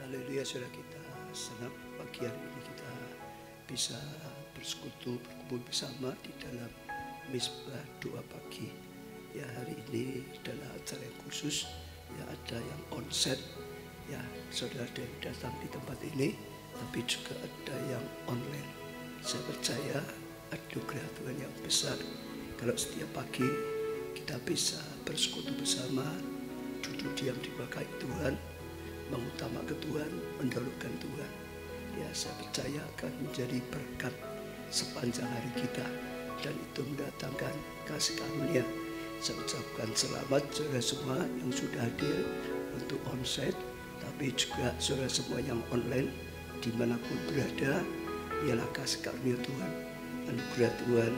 Haleluya, saudara, kita senang pagi hari ini kita bisa bersekutu, berkumpul bersama di dalam misbah doa pagi. Ya, hari ini adalah acara yang khusus, ya ada yang onsite, ya saudara ada yang datang di tempat ini, tapi juga ada yang online. Saya percaya anugerah Tuhan yang besar kalau setiap pagi kita bisa bersekutu bersama, duduk diam di bawah Tuhan, mengutamakan Tuhan, mendahulukan Tuhan. Ya, saya percaya akan menjadi berkat sepanjang hari kita, dan itu mendatangkan kasih karunia. Saya ucapkan selamat saudara semua yang sudah hadir untuk onsite, tapi juga saudara semua yang online dimanapun berada. Ialah kasih karunia Tuhan, anugerah Tuhan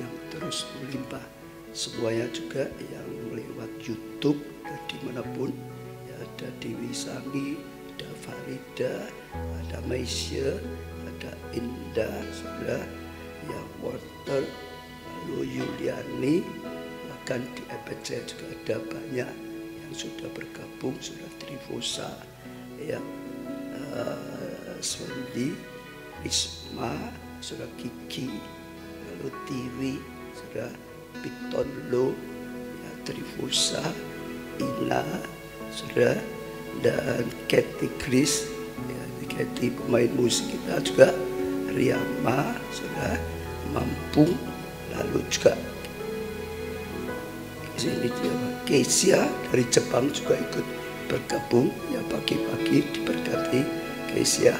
yang terus melimpah. Semuanya juga yang lewat YouTube dan dimanapun, ada Dewi Sami, ada Farida, ada Maisha, ada Indah, saudara, yang Walter, lalu Yuliani, bahkan di EPC juga ada banyak yang sudah bergabung, saudara Trivosa, ya, Svendi, Isma, saudara Kiki, lalu Tiwi, saudara Piton Lo, ya, Trivosa, Ina, saudara, dan Kathy Chris, ya, Kathy pemain musik kita juga, Riyama, saudara, Mampung, lalu juga sini dia Kesia dari Jepang juga ikut bergabung, ya pagi-pagi diberkati Kesia,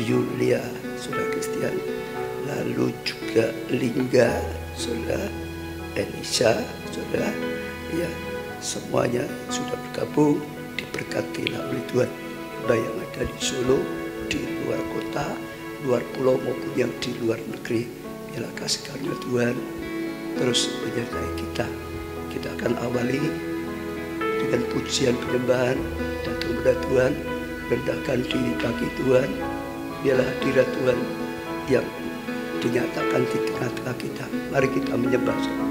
Yulia, saudara Christian, lalu juga Lingga, saudara, Elisa, saudara, ya semuanya sudah bergabung, diberkatilah oleh Tuhan. Baik yang ada di Solo, di luar kota, luar pulau maupun yang di luar negeri, biarlah kasih karunia Tuhan terus menyertai kita. Kita akan awali dengan pujian penyembahan, datang kepada Tuhan, rendahkan diri bagi Tuhan. Biarlah hadirat Tuhan yang dinyatakan di tengah-tengah kita. Mari kita menyembah.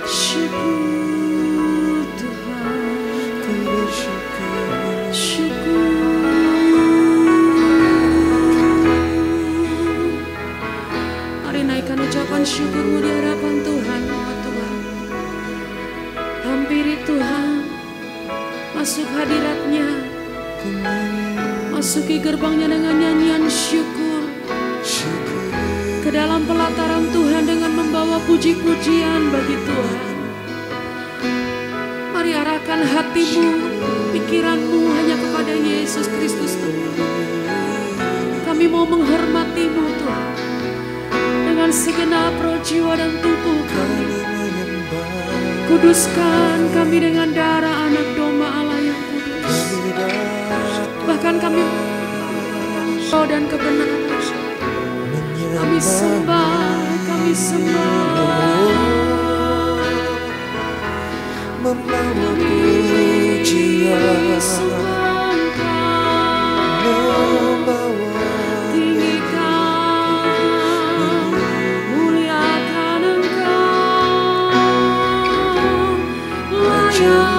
Syukur Tuhan, ku bersyukur, syukur. Mari naikkan ucapan syukurmu di hadapan Tuhan, ya Tuhan. Hampiri Tuhan, masuk hadiratnya, masuki gerbangnya dengan nyanyian syukur. Ke dalam pelataran Tuhan dengan membawa puji-pujian bagi Tuhan. Mari arahkan hatimu, pikiranmu hanya kepada Yesus Kristus Tuhan. Kami mau menghormati-Mu Tuhan dengan segenap roh, jiwa dan tubuh kami. Kuduskan kami dengan darah anak domba Allah yang kudus. Bahkan kami roh dan kebenaran. Kami sembah, kami sembah, membawa pujian, membawa tinggikan, muliakan Engkau, layak.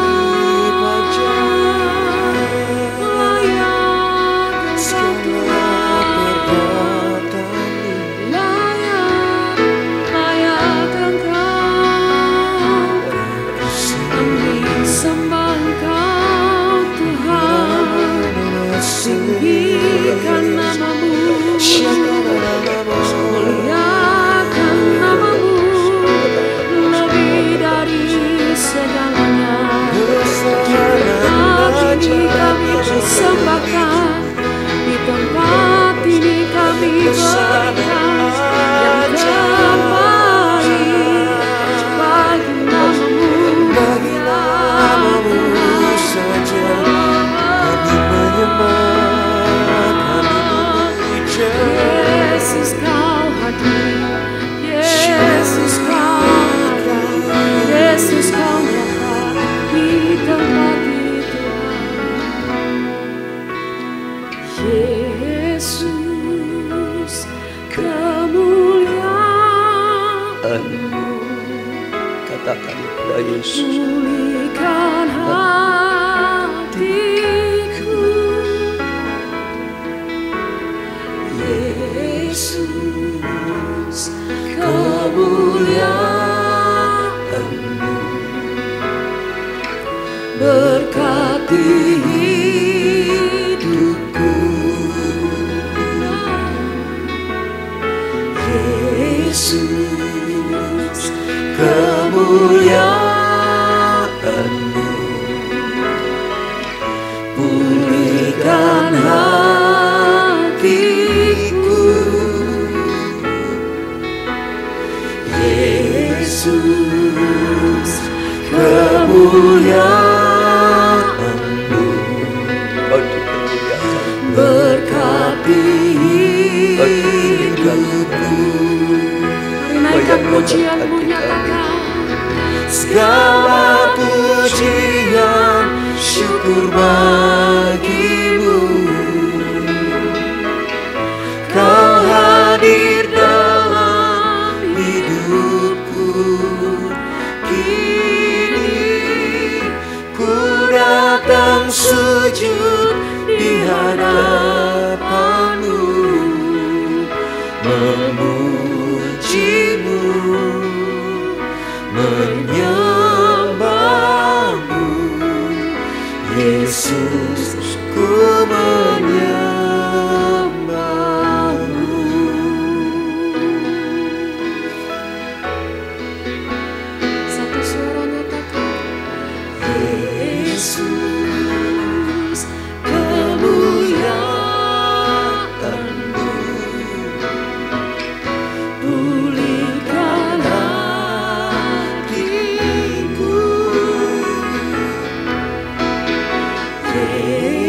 Ya Yesus. Pulihkan hatiku, Yesus, kemuliaan-Mu berkati hidupku, Yesus, kemuliaan-Mu pulihkan hatiku, Yesus, kemuliaan-Mu berkati hidupku. Naikkan pujian-Mu, nyatakan Segala pujian syukur bagi-Mu, Kau hadir dalam hidupku. Kini ku datang sujud di hadapan-Mu, memuji-Mu, menyembah-Mu, Yesus, ku menyembah-Mu. satu suara, nyatakan Yesus, kemuliaan-Mu pulihkan hatiku,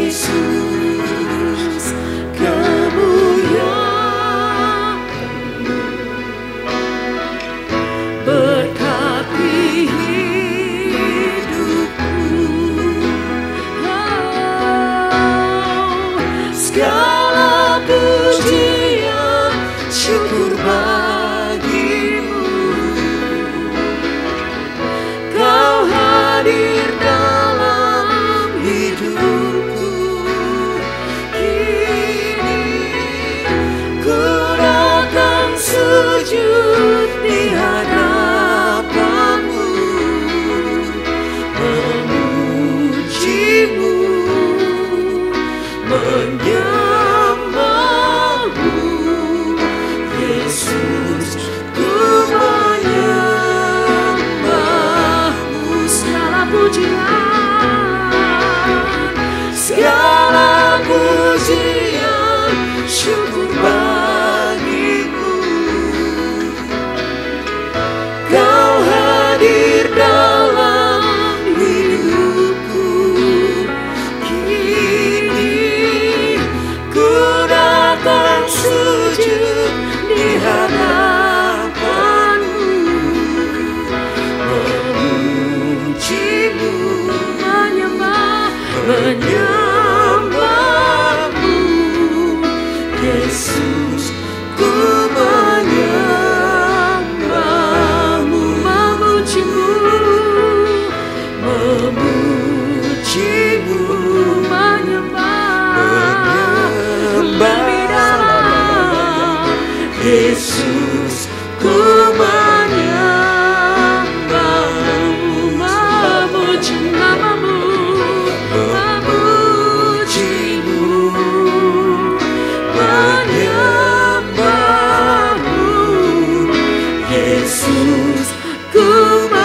Yesus, kemuliaan-Mu berkati hidupku. Segala pujian syukur bagi-Mu, Kau hadir dalam hidupku. Kini ku datang sujud di hadapan-Mu, memuji-Mu, menyembah-Mu, Yesus, ku menyembah-Mu. Segala pujian syukur bagi-Mu, Kau hadir dalam hidupku. Kini ku datang sujud di hadapan-Mu, memuji-Mu, menyembah-Mu, Yesus, ku menyembah-Mu, memuji-Mu, memuji-Mu, menyembah-Mu lebih dalam, Yesus, ku menyembah-Mu, memuji nama-Mu, memuji-Mu, menyembah-Mu, Yesus, ku menyembah-Mu.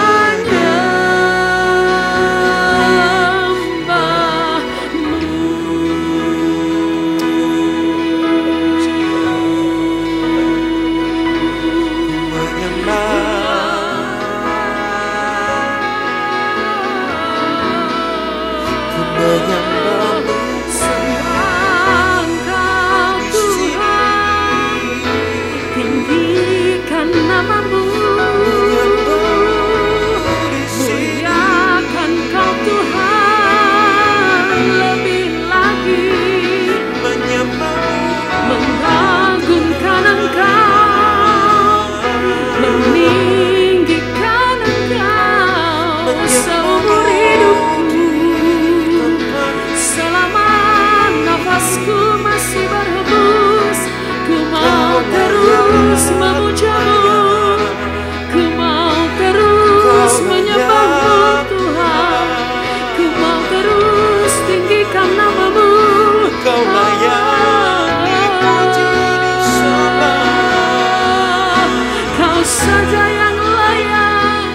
saja yang layak,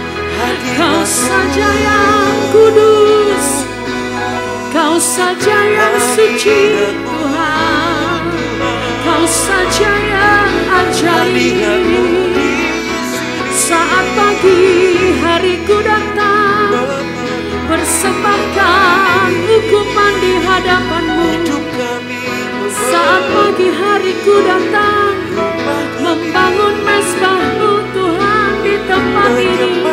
Kau saja yang kudus, Kau saja yang suci Tuhan, Kau saja yang ajaib. Saat pagi hariku datang, persembahkan hukuman di hadapan-Mu. Saat pagi hariku datang, membangun mezbah-Mu Tuhan di tempat ini,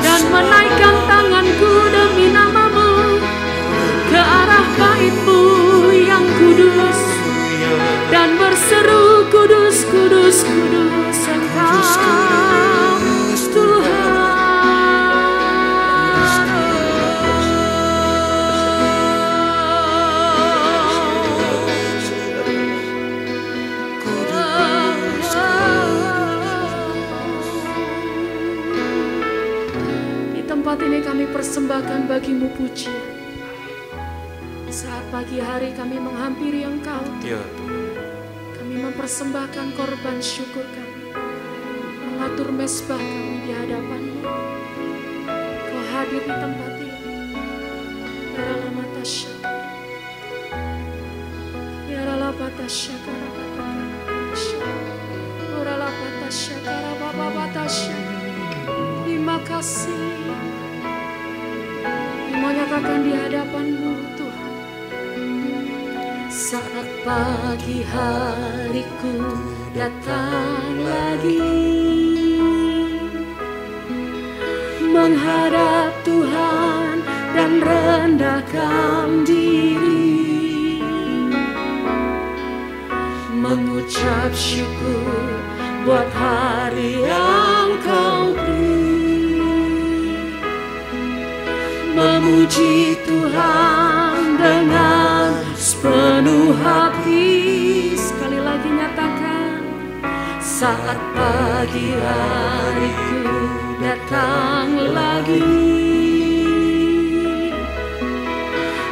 dan menaikkan tanganku demi nama-Mu ke arah bait-Mu yang kudus, dan berseru kudus, kudus, kudus Engkau Tuhan. Di tempat ini kami persembahkan bagi-Mu pujian. Saat pagi hari kami menghampiri Engkau, kami mempersembahkan korban syukur kami, mengatur mezbah kami di hadapan-Mu. Kau hadir di tempat ini. Terima kasih dinyatakan di hadapan-Mu Tuhan. Saat pagi hariku datang lagi, menghadap Tuhan dan rendahkan diri, mengucap syukur buat hari yang Kau beri, memuji Tuhan dengan sepenuh hati. Sekali lagi nyatakan, saat pagi hariku datang lagi,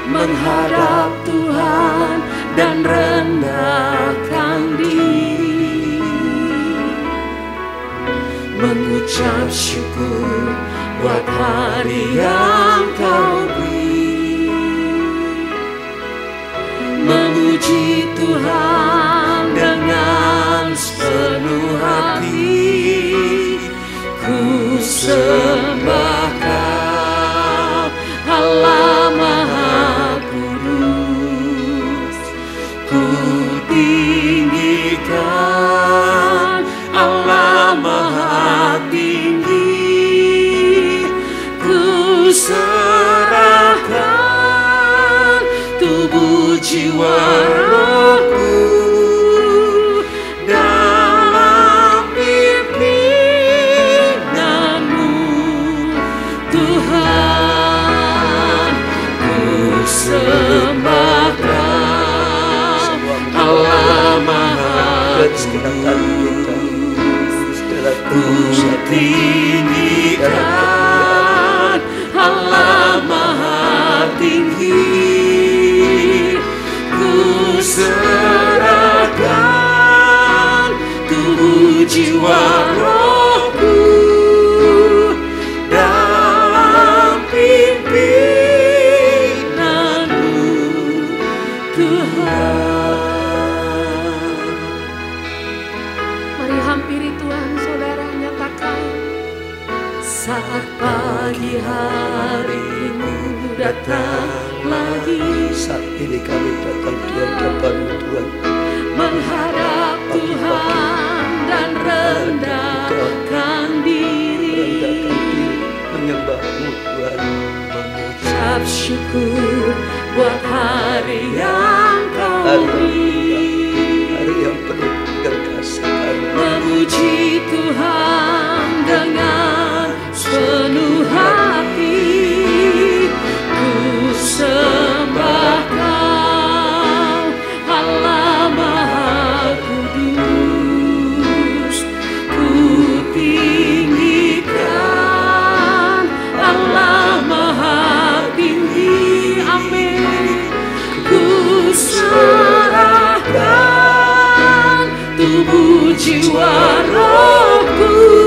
menghadap Tuhan dan rendahkan diri, mengucap syukur buat hari yang Kau beri, memuji Tuhan dengan sepenuh hati. Ku sembah Kau, Allah Maha Kudus. Ku tinggikan Allah Maha Tinggi. Ku serahkan tubuh jiwa rohku dalam pimpinanmu Tuhan. Ku sembah Kau, Allah Maha Kudus. Ku tinggikan Allah Maha Tinggi. Ku serahkan tubuh jiwa rohku dalam pimpinanmu Tuhan. Mari hampiri Tuhan, saudara, nyatakan, saat pagi harimu datang lagi, saat ini kami datang di hadapan-Mu Tuhan, menghadap Tuhan dan rendahkan diri, menyembah-Mu Tuhan, mengucap syukur buat hari yang Kau beri, hari yang penuh dengan kasih, memuji Tuhan dengan sepenuh hati. Ku sembah Kau, Allah Maha Kudus. Ku tinggikan Allah Maha Tinggi. Amin. Ku serahkan tubuh jiwa rohku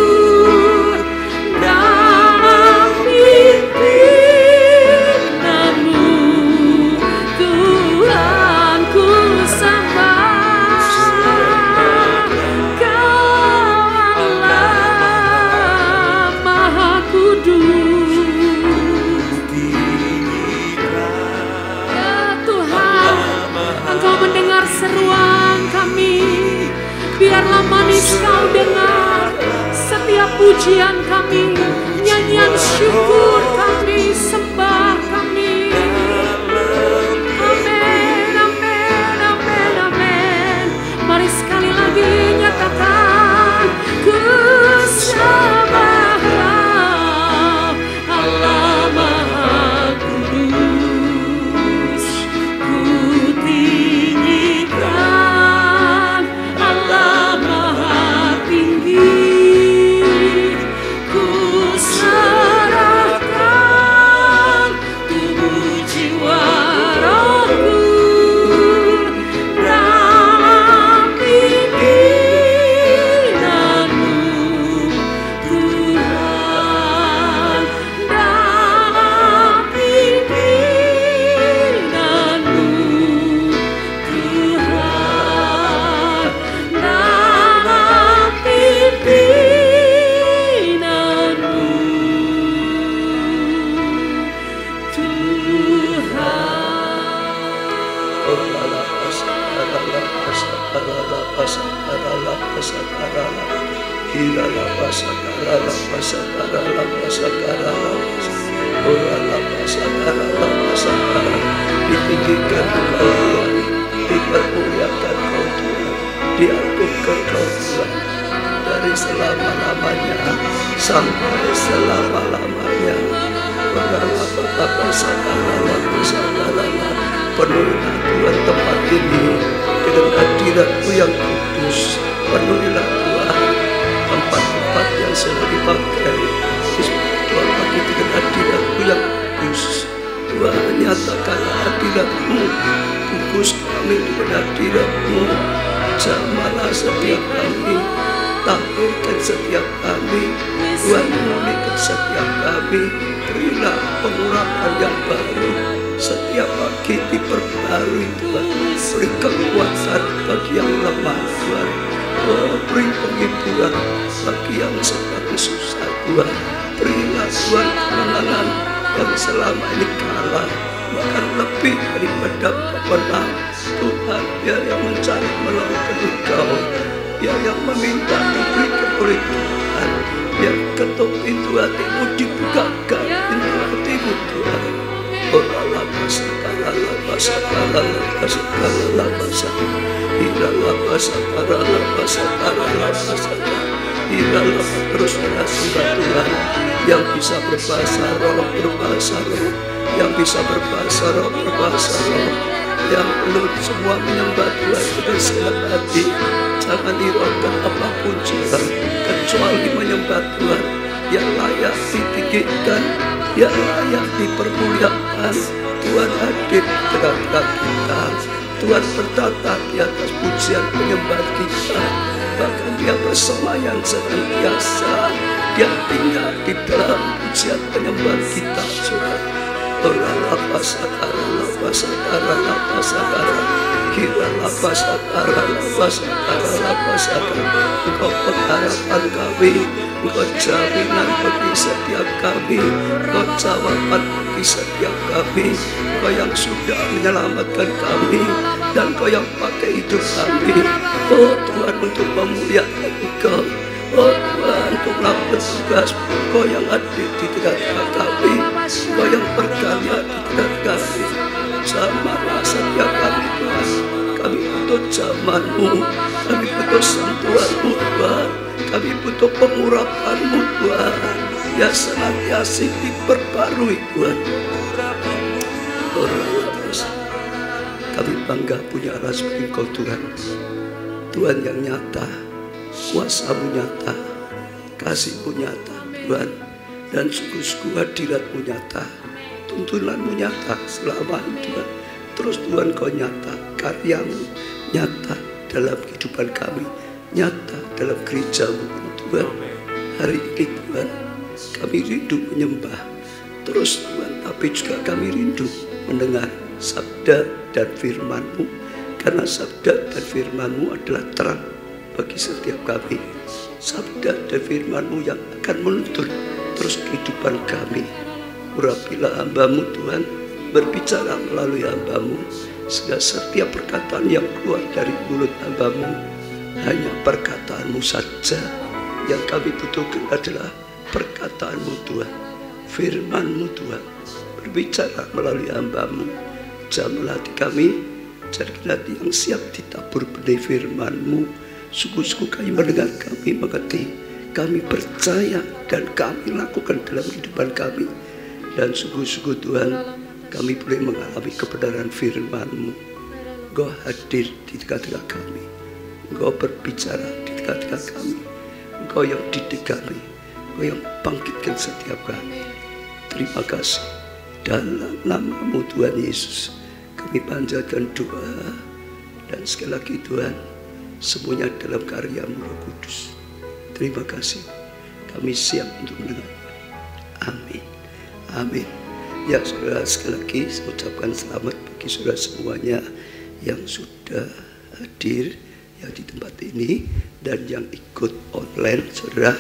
Please Kau dengar setiap pujian kami, nyanyian syukur kami, sembah kami. Amin, amin, amin, amin. Mari sekali lagi nyatakan, ku sembah Allah Maha Kudus, ku tinggikan Allah Maha Tinggi, ku serahkan tubuh jiwa rohku dalam pimpinanmu Tuhan, dalam pimpinanmu Tuhan, dalam pimpinanmu Ditinggikan Engkau Tuhan, dipermuliakan Kau Tuhan, diagungkan Kau Tuhan, dari selama-lamanya sampai selama-lamanya. Penuhilah Tuhan tempat ini dengan hadirat-Mu yang kudus. Penuhilah Tuhan tempat-tempat yang sedang dipakai Tuhan pagi dengan hadirat-Mu yang kudus. Tuhan, nyatakan hadirat-Mu, bungkus kami dengan hadirat-Mu. Jamalah setiap kami, tampilkan setiap kami, Tuhan memulihkan setiap kami. Berilah pengurapan yang baru, setiap pagi diperbarui Tuhan. Beri kekuatan bagi yang lemah Tuhan. Beri penghiburan bagi yang sedang susah Tuhan. Berilah Tuhan kemenangan yang selama ini kalah, bahkan lebih daripada pemenang. Tuhan, biar yang mencari menemukan Engkau, biar yang meminta diberikan oleh Tuhan, biar ketuk pintu hatimu dibukakan, pintu hatimu Tuhan. Terus Tuhan yang bisa berbahasa roh, berbahasa roh, yang bisa berbahasa roh, berbahasa roh, yang belum semua menyembah Tuhan dengan segenap hati. Jangan hiraukan apapun Tuhan, kecuali menyembah Tuhan yang layak ditinggikan, yang layak dipermuliakan. Tuhan hadir di tengah-tengah kita. Tuhan bertata di atas pujian penyembah kita. Bahkan Dia bersemayam senantiasa. Dia tinggal di dalam pujian penyembah kita. Tuhan, Engkau pengharapan kami, Engkau jaminan bagi setiap kami, Engkau jawaban bagi setiap kami. Engkau yang sudah menyelamatkan kami, dan Engkau yang pakai hidup kami. Oh Tuhan, untuk memuliakan Engkau, oh Tuhan, untuk melakukan tugas Engkau yang hadir di tengah-tengah kami, Engkau yang berkarya di tengah kami. Jamalah setiap kami Tuhan, kami butuh jaman-Mu, kami butuh sentuhan-Mu Tuhan, kami butuh pengurapan-Mu Tuhan, ya senantiasa diperbarui Tuhan. Kami bangga punya Allah seperti Engkau Tuhan, Tuhan yang nyata, kuasa-Mu nyata, kasih-Mu nyata Tuhan, dan sungguh-sungguh hadirat-Mu nyata, tuntunan-Mu nyata selama ini Tuhan. Terus Tuhan Kau nyata, karya-Mu nyata dalam kehidupan kami, nyata dalam gereja-Mu Tuhan. Hari ini Tuhan, kami rindu menyembah terus Tuhan, tapi juga kami rindu mendengar sabda dan firman-Mu, karena sabda dan firman-Mu adalah terang bagi setiap kami. Sabda dan firman-Mu yang akan menuntun terus kehidupan kami. Urapilah hamba-Mu Tuhan, berbicara melalui hamba-Mu, sehingga setiap perkataan yang keluar dari mulut hamba-Mu hanya perkataanmu saja. Yang kami butuhkan adalah perkataanmu Tuhan, firmanmu Tuhan. Berbicara melalui hamba-Mu, jamah hati kami, jadikan hati yang siap ditabur benih firman-Mu. Sungguh-sungguh kami mendengar, kami mengerti, kami percaya, dan kami lakukan dalam kehidupan kami. Dan sungguh-sungguh Tuhan, kami boleh mengalami kebenaran firman-Mu. Engkau hadir di tengah-tengah kami, Engkau berbicara di tengah-tengah kami, Engkau yang didik kami, Engkau yang bangkitkan setiap kami. Terima kasih. Dalam nama-Mu Tuhan Yesus, kami panjatkan doa. Dan sekali lagi Tuhan, semuanya dalam karya-Mu Roh Kudus. Terima kasih. Kami siap untuk mendengar. Amin. Amin. Ya saudara, sekali lagi saya ucapkan selamat bagi saudara semuanya yang sudah hadir ya di tempat ini dan yang ikut online. Saudara,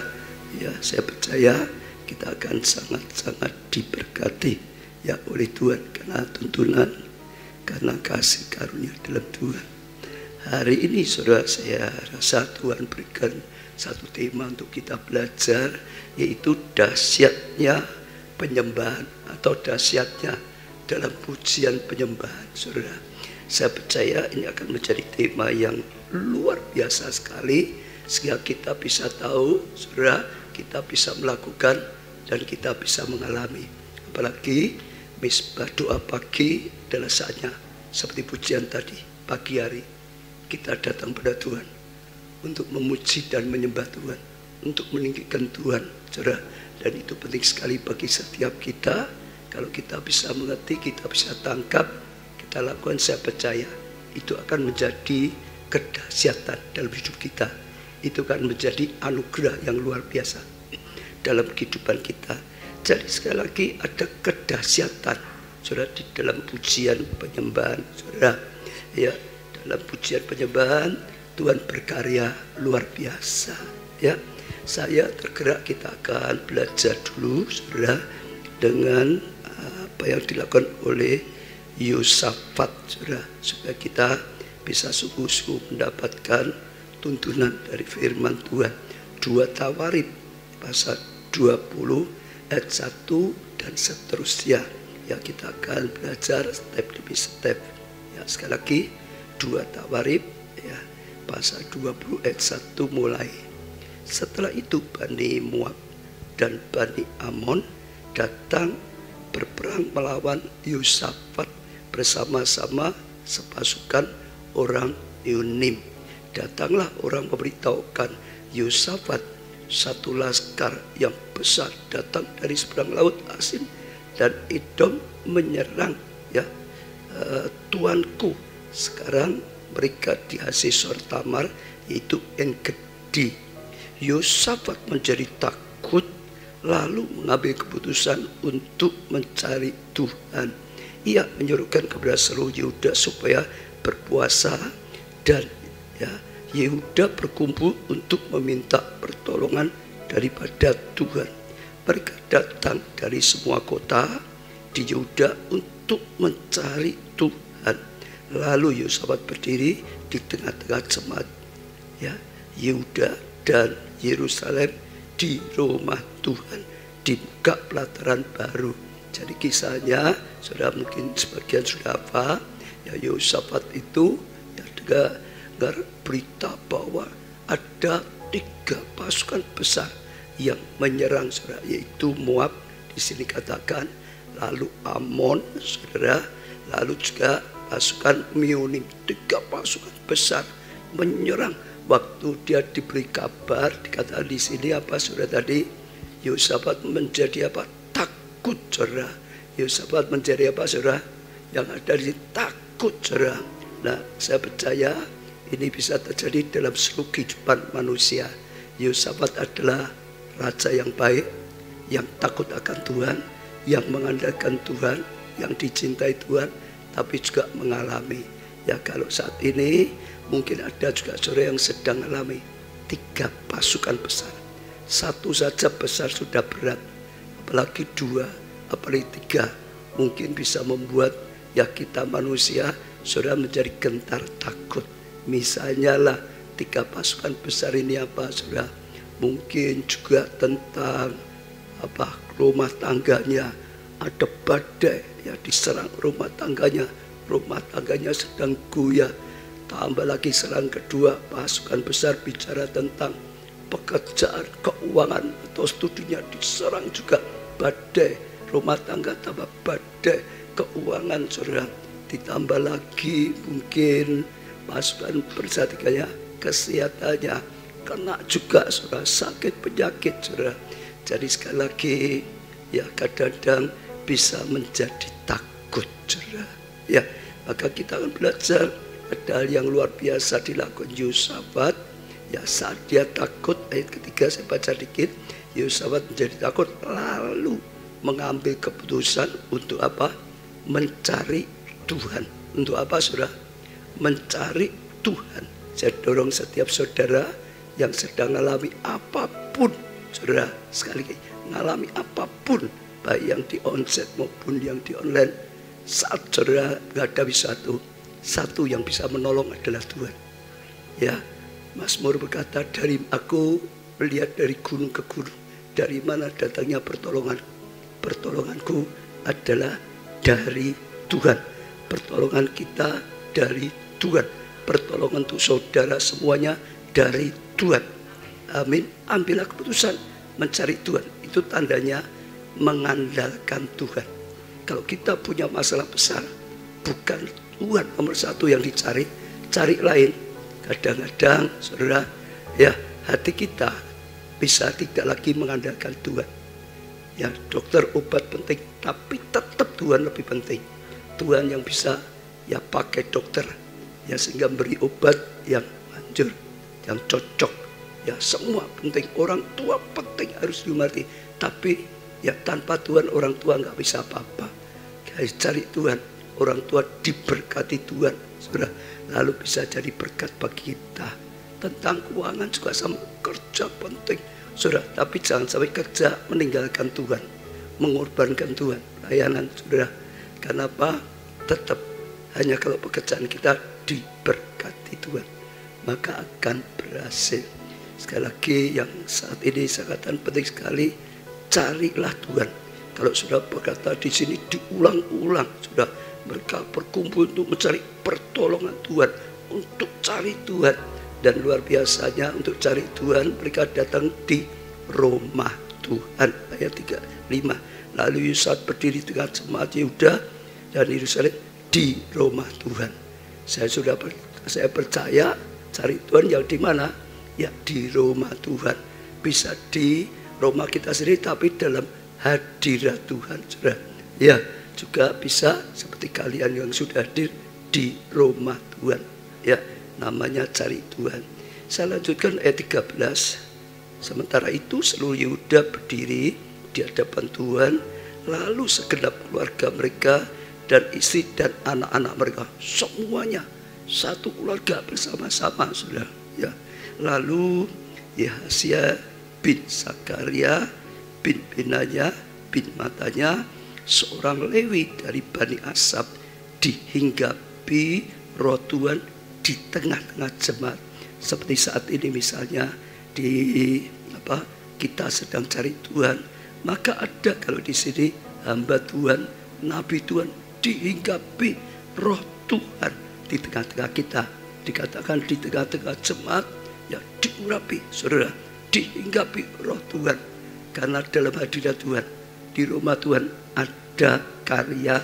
ya saya percaya kita akan sangat-sangat diberkati ya oleh Tuhan karena tuntunan, karena kasih karunia dalam Tuhan. Hari ini saudara, saya rasa Tuhan berikan satu tema untuk kita belajar, yaitu dahsyatnya penyembahan atau dahsyatnya dalam pujian penyembahan. Saudara, saya percaya ini akan menjadi tema yang luar biasa sekali, sehingga kita bisa tahu, saudara, kita bisa melakukan dan kita bisa mengalami. Apalagi misbah doa pagi adalah saatnya seperti pujian tadi pagi hari, kita datang pada Tuhan untuk memuji dan menyembah Tuhan, untuk meninggikan Tuhan, saudara. Dan itu penting sekali bagi setiap kita. Kalau kita bisa mengerti, kita bisa tangkap, kita lakukan, saya percaya itu akan menjadi kedahsyatan dalam hidup kita. Itu akan menjadi anugerah yang luar biasa dalam kehidupan kita. Jadi sekali lagi ada kedahsyatan, saudara, di dalam pujian penyembahan, saudara. Ya, dalam pujian penyembahan Tuhan berkarya luar biasa. Ya, saya tergerak kita akan belajar dulu, saudara, dengan apa yang dilakukan oleh Yosafat, saudara, supaya kita bisa sungguh-sungguh mendapatkan tuntunan dari firman Tuhan. 2 Tawarikh pasal 20 ayat 1 dan seterusnya. Ya, kita akan belajar step demi step. Ya, sekali lagi 2 Tawarikh ya, pasal 20 ayat 1 mulai. Setelah itu Bani Moab dan Bani Amon datang berperang melawan Yosafat bersama-sama sepasukan orang Yunim. Datanglah orang memberitahukan Yosafat, satu laskar yang besar datang dari seberang laut Asin dan Edom menyerang ya tuanku. Sekarang mereka di Hasesor Tamar, yaitu En-Gedi. Yosafat menjadi takut, lalu mengambil keputusan untuk mencari Tuhan. Ia menyuruhkan kepada seluruh Yehuda supaya berpuasa, dan ya, Yehuda berkumpul untuk meminta pertolongan daripada Tuhan. Mereka datang dari semua kota di Yehuda untuk mencari Tuhan. Lalu Yosafat berdiri di tengah-tengah jemaat ya, Yehuda dan Yerusalem di rumah Tuhan di muka pelataran baru. Jadi kisahnya, saudara mungkin sebagian sudah hafal ya, Yosafat itu ya dengar berita bahwa ada 3 pasukan besar yang menyerang, saudara, yaitu Moab di sini katakan, lalu Amon, saudara, lalu juga pasukan Meonim. 3 pasukan besar menyerang. Waktu dia diberi kabar, dikatakan di sini apa, saudara, tadi Yosafat menjadi apa? Takut, saudara. Yosafat menjadi apa, saudara? Yang ada di sini takut, saudara. Nah, saya percaya ini bisa terjadi dalam seluruh kehidupan manusia. Yosafat adalah raja yang baik, yang takut akan Tuhan, yang mengandalkan Tuhan, yang dicintai Tuhan, tapi juga mengalami. Ya, kalau saat ini mungkin ada juga saudara yang sedang mengalami 3 pasukan besar. 1 saja besar sudah berat, apalagi 2, apalagi 3, mungkin bisa membuat ya kita manusia saudara menjadi gentar takut. Misalnya lah tiga pasukan besar ini apa, saudara? Mungkin juga tentang rumah tangganya, ada badai ya diserang rumah tangganya sedang goyah. Tambah lagi serang kedua, pasukan besar bicara tentang pekerjaan, keuangan atau studinya diserang juga badai, rumah tangga tambah badai, keuangan, saudara. Ditambah lagi mungkin pasukan besar tiganya, kesehatannya kena juga, saudara, sakit penyakit, saudara. Jadi sekali lagi ya kadang-kadang bisa menjadi takut, saudara. Ya, maka kita akan belajar ada hal yang luar biasa dilakukan Yehosafat. Ya, saat dia takut, ayat ketiga saya baca dikit. Yehosafat menjadi takut lalu mengambil keputusan untuk apa? Mencari Tuhan. Untuk apa, saudara? Mencari Tuhan. Saya dorong setiap saudara yang sedang mengalami apapun, saudara, sekali lagi mengalami apapun, baik yang di onsite maupun yang di online, saat saudara menghadapi satu yang bisa menolong adalah Tuhan. Ya, Mazmur berkata, dari aku melihat dari gunung ke gunung, dari mana datangnya pertolongan? Pertolonganku adalah dari Tuhan. Pertolongan kita dari Tuhan. Pertolongan untuk saudara semuanya dari Tuhan. Amin. Ambillah keputusan mencari Tuhan. Itu tandanya mengandalkan Tuhan. Kalau kita punya masalah besar, bukan Tuhan nomor satu yang dicari, cari lain. Kadang-kadang, saudara, ya hati kita bisa tidak lagi mengandalkan Tuhan. Ya, dokter, obat penting, tapi tetap Tuhan lebih penting. Tuhan yang bisa ya pakai dokter, ya sehingga beri obat yang manjur, yang cocok. Ya, semua penting. Orang tua penting, harus dihormati. Tapi ya tanpa Tuhan orang tua nggak bisa apa-apa. Guys, cari Tuhan. Orang tua diberkati Tuhan, saudara. Lalu bisa jadi berkat bagi kita. Tentang keuangan juga sama, kerja penting, saudara. Tapi jangan sampai kerja meninggalkan Tuhan, mengorbankan Tuhan, layanan, saudara. Kenapa? Tetap hanya kalau pekerjaan kita diberkati Tuhan, maka akan berhasil. Sekali lagi yang saat ini saya katakan penting sekali, carilah Tuhan. Kalau sudah berkata di sini diulang-ulang, sudah mereka berkumpul untuk mencari pertolongan Tuhan, untuk cari Tuhan. Dan luar biasanya untuk cari Tuhan mereka datang di rumah Tuhan. Ayat 35. Lalu Yehosafat berdiri dengan jemaat Yehuda dan Yerusalem di rumah Tuhan. Saya percaya cari Tuhan yang di mana? Ya di rumah Tuhan. Bisa di rumah kita sendiri, tapi dalam hadirat Tuhan, saudara. Ya, juga bisa seperti kalian yang sudah hadir di rumah Tuhan. Ya, namanya cari Tuhan. Saya lanjutkan ayat 13. Sementara itu seluruh Yehuda berdiri di hadapan Tuhan, lalu segenap keluarga mereka dan istri dan anak-anak mereka, semuanya satu keluarga bersama-sama, saudara. Ya, lalu Yahsia bin Zakaria bin Benaya bin Matanya, seorang Lewi dari Bani Asaf, dihinggapi roh Tuhan di tengah-tengah jemaat. Seperti saat ini misalnya kita sedang cari Tuhan, maka ada kalau di sini hamba Tuhan, nabi Tuhan dihinggapi roh Tuhan di tengah-tengah kita. Dikatakan di tengah-tengah jemaat, ya diurapi, saudara, dihinggapi roh Tuhan. Karena dalam hadirat Tuhan, di rumah Tuhan ada karya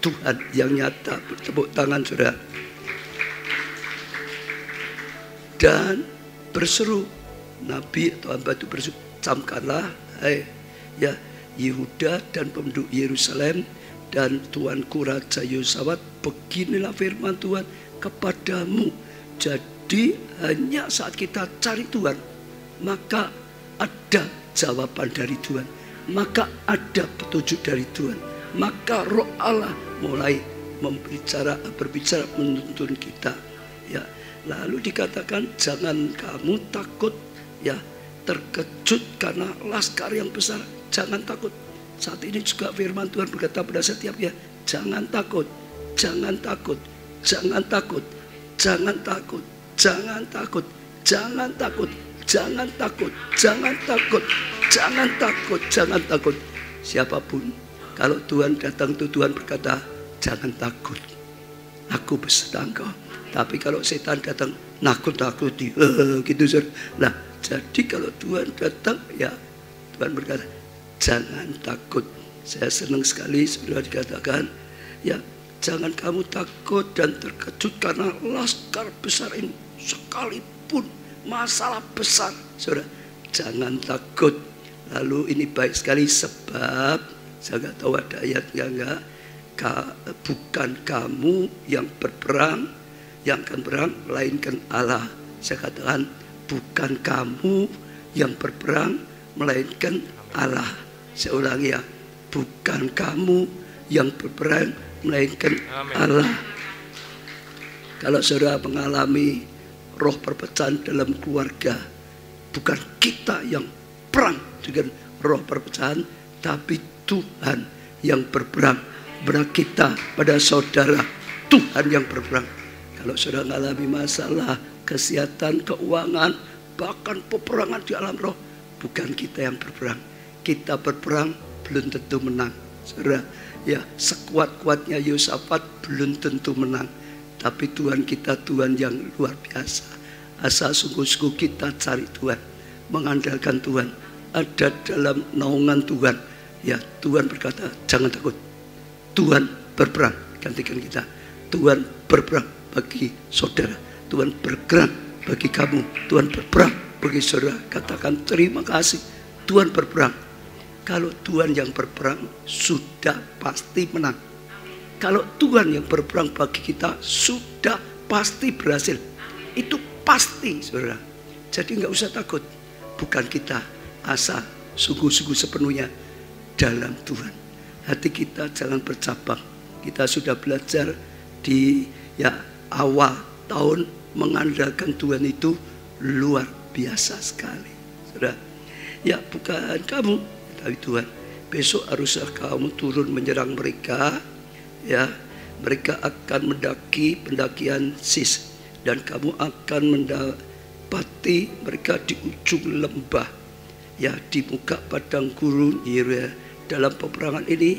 Tuhan yang nyata. Bertepuk tangan, saudara. Dan berseru, nabi atau hamba itu berseru, camkanlah, ya Yehuda dan penduduk Yerusalem dan tuanku Raja Yehosafat, beginilah firman Tuhan kepadamu. Jadi hanya saat kita cari Tuhan, maka ada jawaban dari Tuhan, maka ada petunjuk dari Tuhan, maka Roh Allah mulai berbicara menuntun kita. Ya, lalu dikatakan jangan kamu takut, ya terkejut karena laskar yang besar. Jangan takut. Saat ini juga firman Tuhan berkata pada setiap ya, jangan takut, jangan takut, jangan takut, jangan takut, jangan takut, Jangan takut, jangan takut, jangan takut, jangan takut, jangan takut. Siapapun, kalau Tuhan datang itu Tuhan berkata, jangan takut, aku beserta engkau. Tapi kalau setan datang, nakut-nakuti, gitu saudara. Nah, jadi kalau Tuhan datang, ya Tuhan berkata, jangan takut. Saya senang sekali saudara dikatakan, ya jangan kamu takut dan terkejut karena laskar besar ini. Sekalipun masalah besar, saudara, jangan takut. Lalu ini baik sekali sebab saya nggak tahu ada ayatnya enggak. Bukan kamu yang berperang, yang akan berang, melainkan Allah. Saya katakan bukan kamu yang berperang, melainkan Allah. Saya ulangi ya, bukan kamu yang berperang, melainkan Allah. Kalau saudara mengalami roh perpecahan dalam keluarga, bukan kita yang perang dengan roh perpecahan, tapi Tuhan yang berperang. Berat kita pada saudara, Tuhan yang berperang. Kalau saudara mengalami masalah kesehatan, keuangan, bahkan peperangan di alam roh, bukan kita yang berperang. Kita berperang belum tentu menang, saudara. Ya, sekuat-kuatnya Yosafat belum tentu menang. Tapi Tuhan kita Tuhan yang luar biasa. Asal sungguh-sungguh kita cari Tuhan, mengandalkan Tuhan, ada dalam naungan Tuhan. Ya, Tuhan berkata, jangan takut. Tuhan berperang gantikan kita. Tuhan berperang bagi saudara. Tuhan bergerak bagi kamu. Tuhan berperang bagi saudara. Katakan terima kasih. Tuhan berperang. Kalau Tuhan yang berperang, sudah pasti menang. Kalau Tuhan yang berperang bagi kita, sudah pasti berhasil. Itu pasti, saudara. Jadi nggak usah takut. Bukan kita, asal sungguh-sungguh sepenuhnya dalam Tuhan. Hati kita jangan bercabang. Kita sudah belajar di awal tahun mengandalkan Tuhan itu luar biasa sekali, saudara. Ya, bukan kamu, tapi Tuhan. Besok haruslah kamu turun menyerang mereka. Ya, mereka akan mendaki pendakian Sis, dan kamu akan mendapati mereka di ujung lembah, ya, di muka padang gurun. Dalam peperangan ini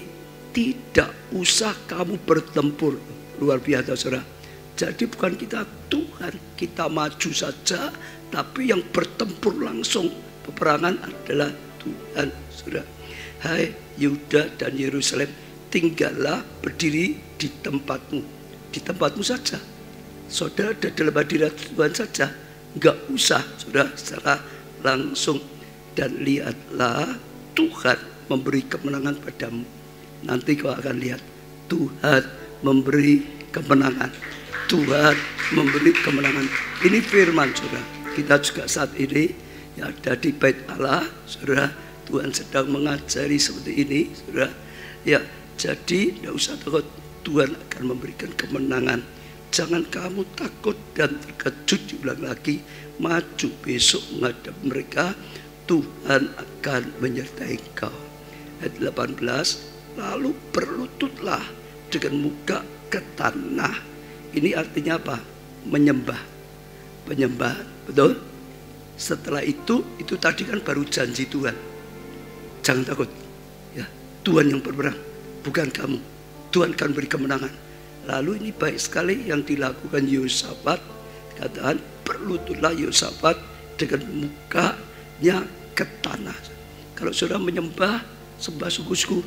tidak usah kamu bertempur. Luar biasa, saudara. Jadi bukan kita Tuhan, kita maju saja, tapi yang bertempur langsung peperangan adalah Tuhan, saudara. Hai Yuda dan Yerusalem, tinggallah berdiri di tempatmu. Di tempatmu saja. Saudara ada dalam hadirat Tuhan saja. Enggak usah, saudara, secara langsung. Dan lihatlah Tuhan memberi kemenangan padamu. Nanti kau akan lihat Tuhan memberi kemenangan. Tuhan memberi kemenangan. Ini firman, saudara. Kita juga saat ini ya ada di bait Allah, saudara. Tuhan sedang mengajari seperti ini, saudara. Ya, jadi tidak usah takut. Tuhan akan memberikan kemenangan. Jangan kamu takut dan terkejut. Diulang lagi, maju besok menghadap mereka. Tuhan akan menyertai kau. Ayat 18, lalu berlututlah dengan muka ke tanah. Ini artinya apa? Menyembah. Penyembahan, betul? Setelah itu tadi kan baru janji Tuhan. Jangan takut. Ya, Tuhan yang berperang, bukan kamu. Tuhan akan beri kemenangan. Lalu ini baik sekali yang dilakukan Yosafat. Katakan berlututlah Yosafat dengan mukanya ke tanah. Kalau saudara menyembah, sembah sungguh-sungguh,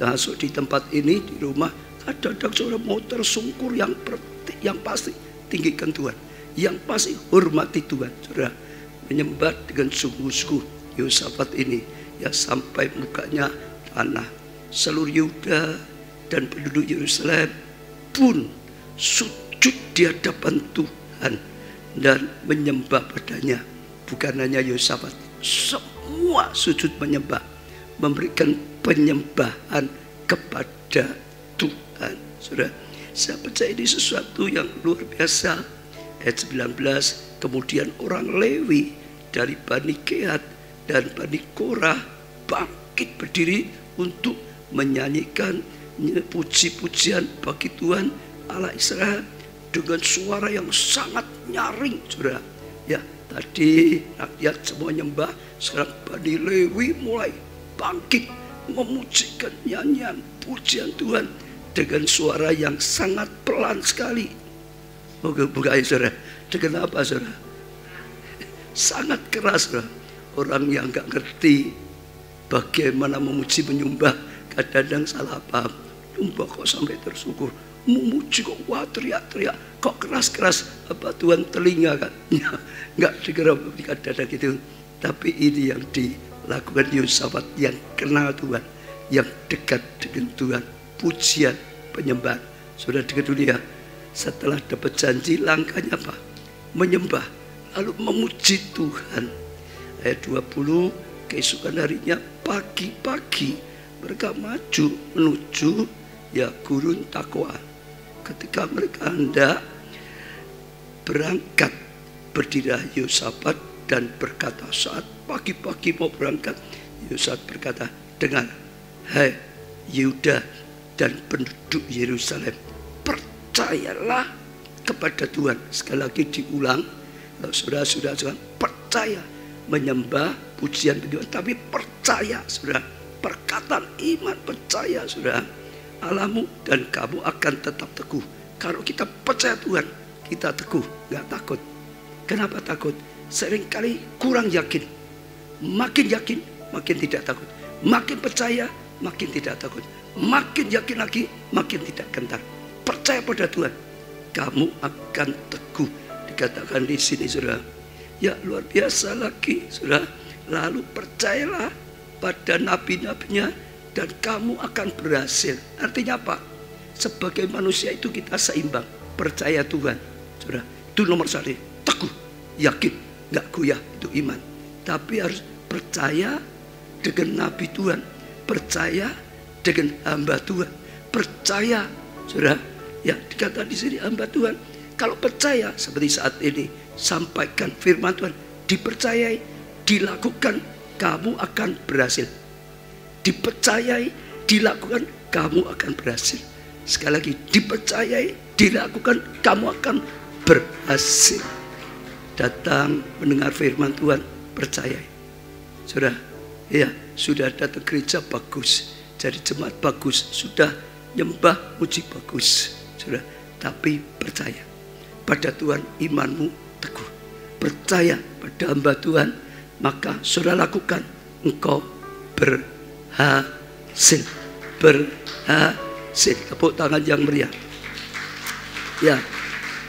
masuk di tempat ini, di rumah, kadang-kadang saudara mau tersungkur, yang pasti tinggikan Tuhan, yang pasti hormati Tuhan, saudara. Menyembah dengan sungguh-sungguh Yosafat ini, ya, sampai mukanya tanah. Seluruh Yuda dan penduduk Yerusalem pun sujud di hadapan Tuhan dan menyembah padanya. Bukan hanya Yosafat, semua sujud menyembah, memberikan penyembahan kepada Tuhan, saudara. Saya percaya ini sesuatu yang luar biasa. Ayat 19, kemudian orang Lewi dari Bani Kehat dan Bani Korah bangkit berdiri untuk menyanyikan puji-pujian bagi Tuhan Allah Israel dengan suara yang sangat nyaring, saudara. Ya, Tadi rakyat semua nyembah, sekarang Bani Lewi mulai bangkit memujikan nyanyian pujian Tuhan dengan suara yang sangat pelan sekali. Bukan ya saudara? Dengan apa saudara? Sangat keras saudara. Orang yang gak ngerti bagaimana memuji menyembah kadang-kadang salah paham. Nyembah kok sampai tersyukur, memuji kok wah teriak-teriak, kok keras-keras, apa Tuhan telinga kan? Nggak dikira kadang-kadang gitu. Tapi ini yang dilakukan Yosafat yang kenal Tuhan, yang dekat dengan Tuhan, pujian, penyembahan. Sudah dekat dulu ya. Setelah dapat janji, langkahnya apa? Menyembah, lalu memuji Tuhan. Ayat 20, keesokan harinya pagi-pagi mereka maju menuju ya gurun Takwa. Ketika mereka hendak berangkat, berdirilah Yosafat dan berkata, saat pagi-pagi mau berangkat, Yosafat berkata, dengar, hai Yehuda dan penduduk Yerusalem, percayalah kepada Tuhan. Sekali lagi diulang, saudara-saudara, percaya, menyembah pujian Tuhan, tapi percaya, saudara, perkataan iman, percaya, saudara, Allahmu dan kamu akan tetap teguh. Kalau kita percaya Tuhan, kita teguh, nggak takut. Kenapa takut? Seringkali kurang yakin. Makin yakin, makin tidak takut. Makin percaya, makin tidak takut. Makin yakin lagi, makin tidak gentar. Percaya pada Tuhan, kamu akan teguh. Dikatakan di sini, saudara. Ya luar biasa lagi, saudara. Lalu percayalah pada nabi-nabinya dan kamu akan berhasil. Artinya apa? Sebagai manusia itu kita seimbang. Percaya Tuhan, saudara. Itu nomor satu. Teguh, yakin, nggak goyah, itu iman. Tapi harus percaya dengan nabi Tuhan, percaya dengan hamba Tuhan, percaya, saudara. Ya dikatakan di sini hamba Tuhan. Kalau percaya seperti saat ini, sampaikan firman Tuhan, dipercayai, dilakukan, kamu akan berhasil. Dipercayai, dilakukan, kamu akan berhasil. Sekali lagi, dipercayai, dilakukan, kamu akan berhasil. Datang mendengar firman Tuhan, percayai. Sudah, ya, sudah datang gereja bagus, jadi jemaat bagus, sudah nyembah puji bagus, sudah. Tapi percaya pada Tuhan, imanmu teguh. Percaya pada hamba Tuhan, maka sudah lakukan, engkau berhasil. Berhasil. Tepuk tangan yang meriah. Ya,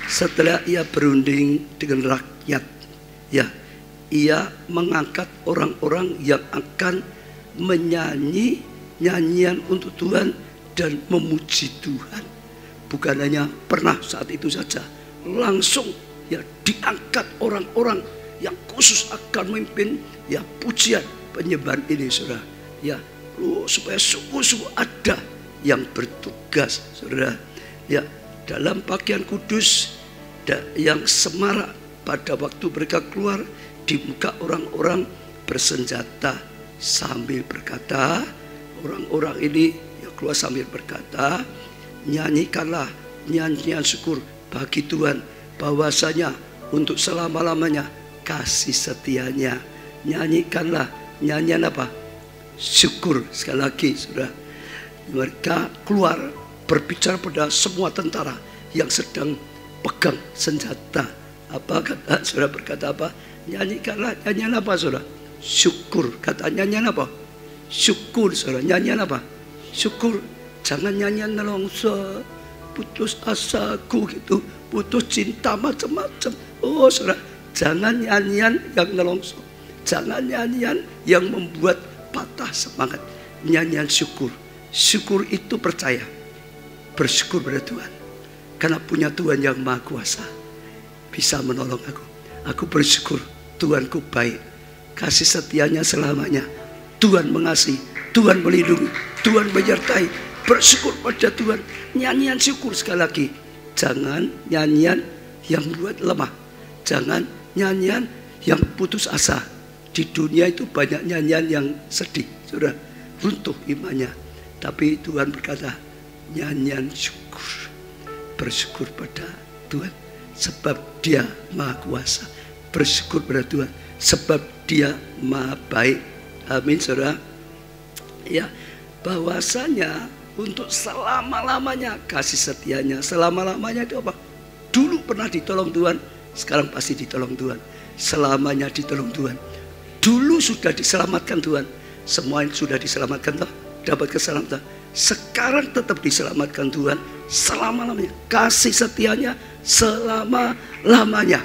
setelah ia berunding dengan rakyat, ya, ia mengangkat orang-orang yang akan menyanyi nyanyian untuk Tuhan dan memuji Tuhan. Bukan hanya pernah saat itu saja, langsung ya diangkat orang-orang yang khusus akan memimpin ya pujian penyembahan ini, saudara. Ya, supaya sungguh-sungguh ada yang bertugas, saudara. Ya, dalam pakaian kudus yang semarak pada waktu mereka keluar di muka orang-orang bersenjata sambil berkata, orang-orang ini ya keluar sambil berkata, nyanyikanlah nyanyian syukur bagi Tuhan, bahwasanya untuk selama-lamanya kasih setianya. Nyanyikanlah nyanyian apa? Syukur. Sekali lagi, saudara, mereka keluar berbicara pada semua tentara yang sedang pegang senjata. Apa kata saudara? Berkata apa? Nyanyikanlah nyanyian apa, saudara? Syukur. Kata nyanyian apa? Syukur, saudara. Nyanyian apa? Syukur. Jangan nyanyian nelongso, putus asaku gitu, putus cinta macam-macam. Oh, saudara, jangan nyanyian yang nelongso, jangan nyanyian yang membuat patah semangat. Nyanyian syukur. Syukur itu percaya, bersyukur pada Tuhan, karena punya Tuhan yang Maha Kuasa, bisa menolong aku. Aku bersyukur Tuhanku baik, kasih setianya selamanya. Tuhan mengasihi, Tuhan melindungi, Tuhan menyertai. Bersyukur pada Tuhan, nyanyian syukur. Sekali lagi, jangan nyanyian yang membuat lemah, jangan nyanyian yang putus asa. Di dunia itu banyak nyanyian yang sedih, saudara, runtuh imannya. Tapi Tuhan berkata, nyanyian syukur. Bersyukur pada Tuhan, sebab Dia Maha Kuasa, bersyukur pada Tuhan sebab Dia Maha baik. Amin, saudara. Ya, bahwasanya untuk selama-lamanya kasih setianya, selama-lamanya itu apa? Dulu pernah ditolong Tuhan, sekarang pasti ditolong Tuhan. Selamanya ditolong Tuhan. Dulu sudah diselamatkan Tuhan, semua sudah diselamatkan, dapat keselamatan. Sekarang tetap diselamatkan Tuhan selama-lamanya. Kasih setianya selama-lamanya.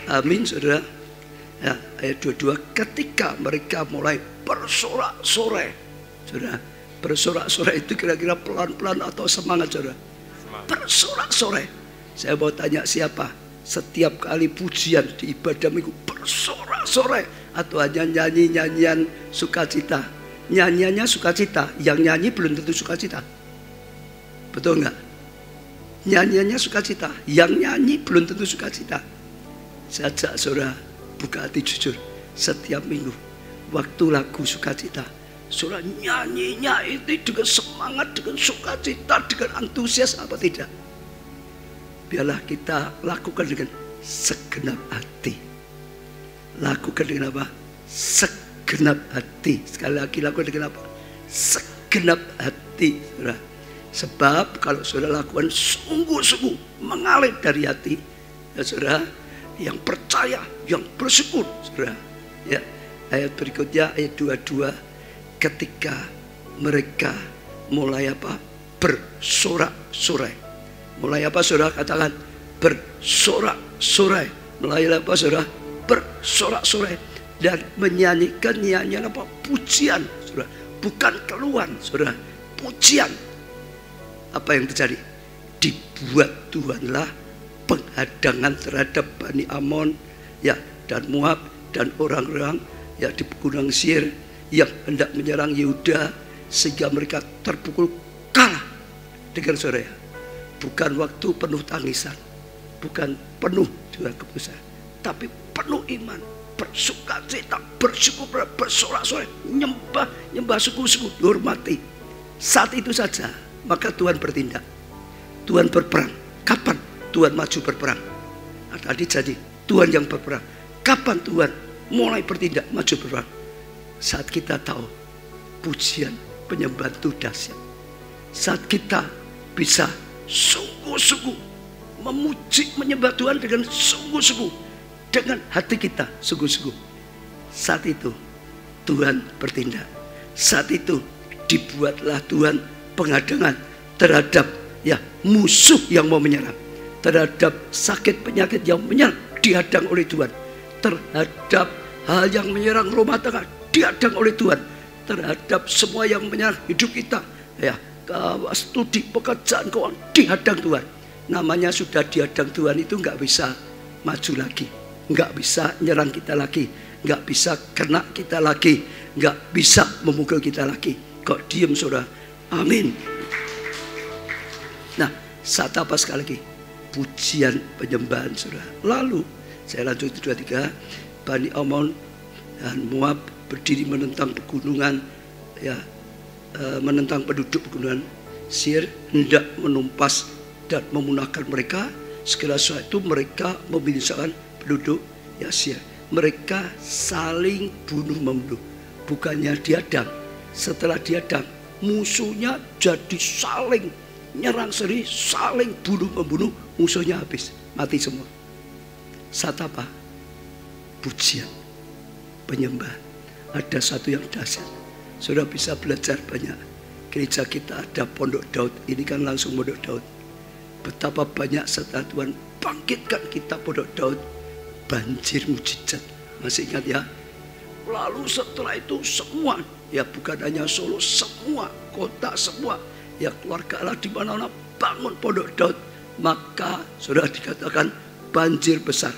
Amin, saudara. Ya, ayat 22, ketika mereka mulai bersorak-sorai. Saudara, bersorak-sorai itu kira-kira pelan-pelan atau semangat, saudara? Bersorak-sorai. Saya mau tanya siapa? Setiap kali pujian di ibadah minggu bersorak-sorai atau hanya nyanyi-nyanyian sukacita? Nyanyiannya sukacita, yang nyanyi belum tentu sukacita. Betul nggak? Nyanyiannya sukacita, yang nyanyi belum tentu sukacita. Saya ajak saudara buka hati jujur, setiap minggu waktu lagu sukacita, saudara nyanyinya itu dengan semangat, dengan sukacita, dengan antusias apa tidak? Biarlah kita lakukan dengan segenap hati. Lakukan dengan apa? Segenap hati. Sekali lagi lakukan dengan apa? Segenap hati, saudara. Sebab kalau saudara lakukan sungguh-sungguh mengalir dari hati, ya saudara, yang percaya, yang bersyukur, saudara. Ya, ayat berikutnya ayat 22, ketika mereka mulai apa? Bersorak-sorai. Mulai apa, saudara? Katakan bersorak-sorai. Mulai apa, saudara? Bersorak-sorai dan menyanyikan nyanyian apa? Pujian, saudara. Bukan keluhan, saudara. Pujian. Apa yang terjadi? Dibuat Tuhanlah penghadangan terhadap Bani Amon, ya, dan Moab dan orang-orang ya di pegunungan Seir yang hendak menyerang Yehuda, sehingga mereka terpukul kalah. Dengan saudara, bukan waktu penuh tangisan, bukan penuh dengan keputusan, tapi penuh iman, bersukacita, bersyukur, bersorak-sorai, nyembah sungguh-sungguh, dihormati. Saat itu saja maka Tuhan bertindak, Tuhan berperang. Kapan Tuhan maju berperang? Tadi jadi Tuhan yang berperang. Kapan Tuhan mulai bertindak maju berperang? Saat kita tahu pujian penyembahan itu dahsyat. Saat kita bisa sungguh-sungguh memuji, menyembah Tuhan dengan sungguh-sungguh, dengan hati kita sungguh-sungguh. Saat itu Tuhan bertindak. Saat itu dibuatlah Tuhan penghadangan terhadap ya musuh yang mau menyerang, terhadap sakit penyakit yang menyerang, dihadang oleh Tuhan. Terhadap hal yang menyerang rumah tangga, dihadang oleh Tuhan. Terhadap semua yang menyerang hidup kita, ya, studi, pekerjaan, keuangan, dihadang Tuhan. Namanya sudah dihadang Tuhan itu nggak bisa maju lagi, nggak bisa nyerang kita lagi, nggak bisa kena kita lagi, nggak bisa memukul kita lagi. Kok diem, saudara? Amin. Nah, saat apa sekali lagi? Pujian penyembahan, saudara. Lalu saya lanjut 23, Bani Amon dan Moab berdiri menentang pegunungan, ya, menentang penduduk pegunungan Seir, hendak menumpas dan memunahkan mereka. Segala sesuatu mereka membinasakan penduduk ya Seir. Mereka saling bunuh-membunuh, bukannya diadang. Setelah diadang, musuhnya jadi saling nyerang sendiri, saling bunuh-membunuh, musuhnya habis, mati semua. Saat apa? Pujian, penyembahan. Ada satu yang dahsyat. Sudah bisa belajar banyak. Gereja kita ada Pondok Daud. Ini kan langsung Pondok Daud. Betapa banyak setelah Tuhan bangkitkan kita Pondok Daud, banjir mujizat. Masih ingat ya? Lalu setelah itu semua, ya bukan hanya Solo, semua kota, semua ya keluarga Allah di mana-mana bangun Pondok Daud. Maka sudah dikatakan banjir besar,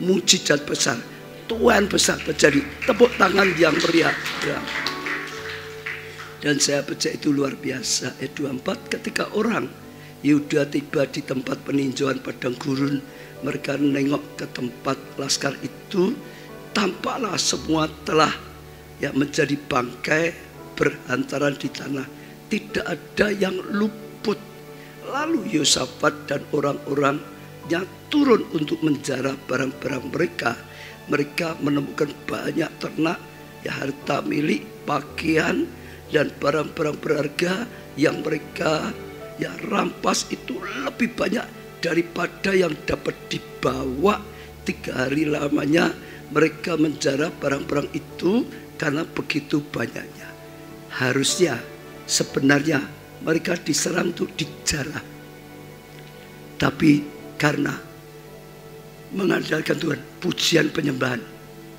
mujizat besar, Tuhan besar terjadi. Tepuk tangan yang meriah. Ya. Dan saya percaya itu luar biasa. Ayat 24, ketika orang Yehuda tiba di tempat peninjauan padang gurun, mereka nengok ke tempat laskar itu, tampaklah semua telah ya menjadi bangkai berhantaran di tanah, tidak ada yang luput. Lalu Yosafat dan orang-orang Lotnya turun untuk menjarah barang-barang mereka. Mereka menemukan banyak ternak, ya, harta milik, pakaian, dan barang-barang berharga yang mereka rampas itu lebih banyak daripada yang dapat dibawa. 3 hari lamanya mereka menjarah barang-barang itu karena begitu banyaknya. Harusnya sebenarnya mereka diserang untuk dijarah, tapi karena mengandalkan Tuhan, pujian penyembahan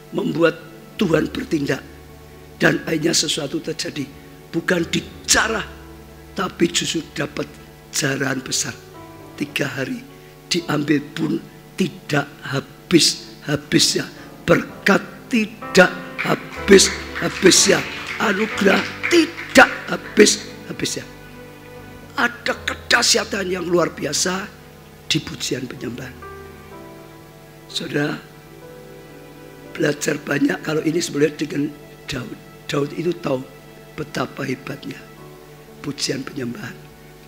membuat Tuhan bertindak, dan akhirnya sesuatu terjadi. Bukan dijarah, tapi justru dapat jarahan besar. 3 hari diambil pun tidak habis-habisnya, berkat tidak habis-habisnya, anugerah tidak habis-habisnya. Ada kedahsyatan yang luar biasa di pujian penyembahan. Saudara belajar banyak kalau ini sebenarnya dengan Daud. Daud itu tahu betapa hebatnya pujian penyembahan.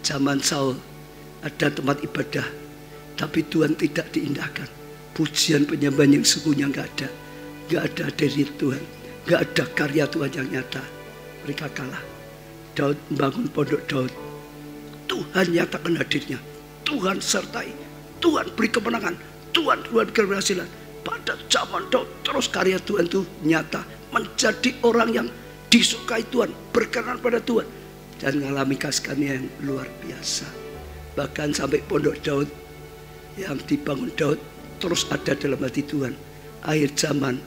Zaman Saul ada tempat ibadah, tapi Tuhan tidak diindahkan. Pujian penyembahan yang sesungguhnya nggak ada. Nggak ada dari Tuhan, nggak ada karya Tuhan yang nyata. Mereka kalah. Daud membangun pondok Daud. Tuhan nyatakan hadirnya. Tuhan sertai. Tuhan beri kemenangan. Tuhan beri keberhasilan. Pada zaman Daud terus karya Tuhan itu nyata. Menjadi orang yang disukai Tuhan, berkenan pada Tuhan, dan mengalami kasih karunia yang luar biasa. Bahkan sampai pondok Daud yang dibangun Daud terus ada dalam hati Tuhan. Akhir zaman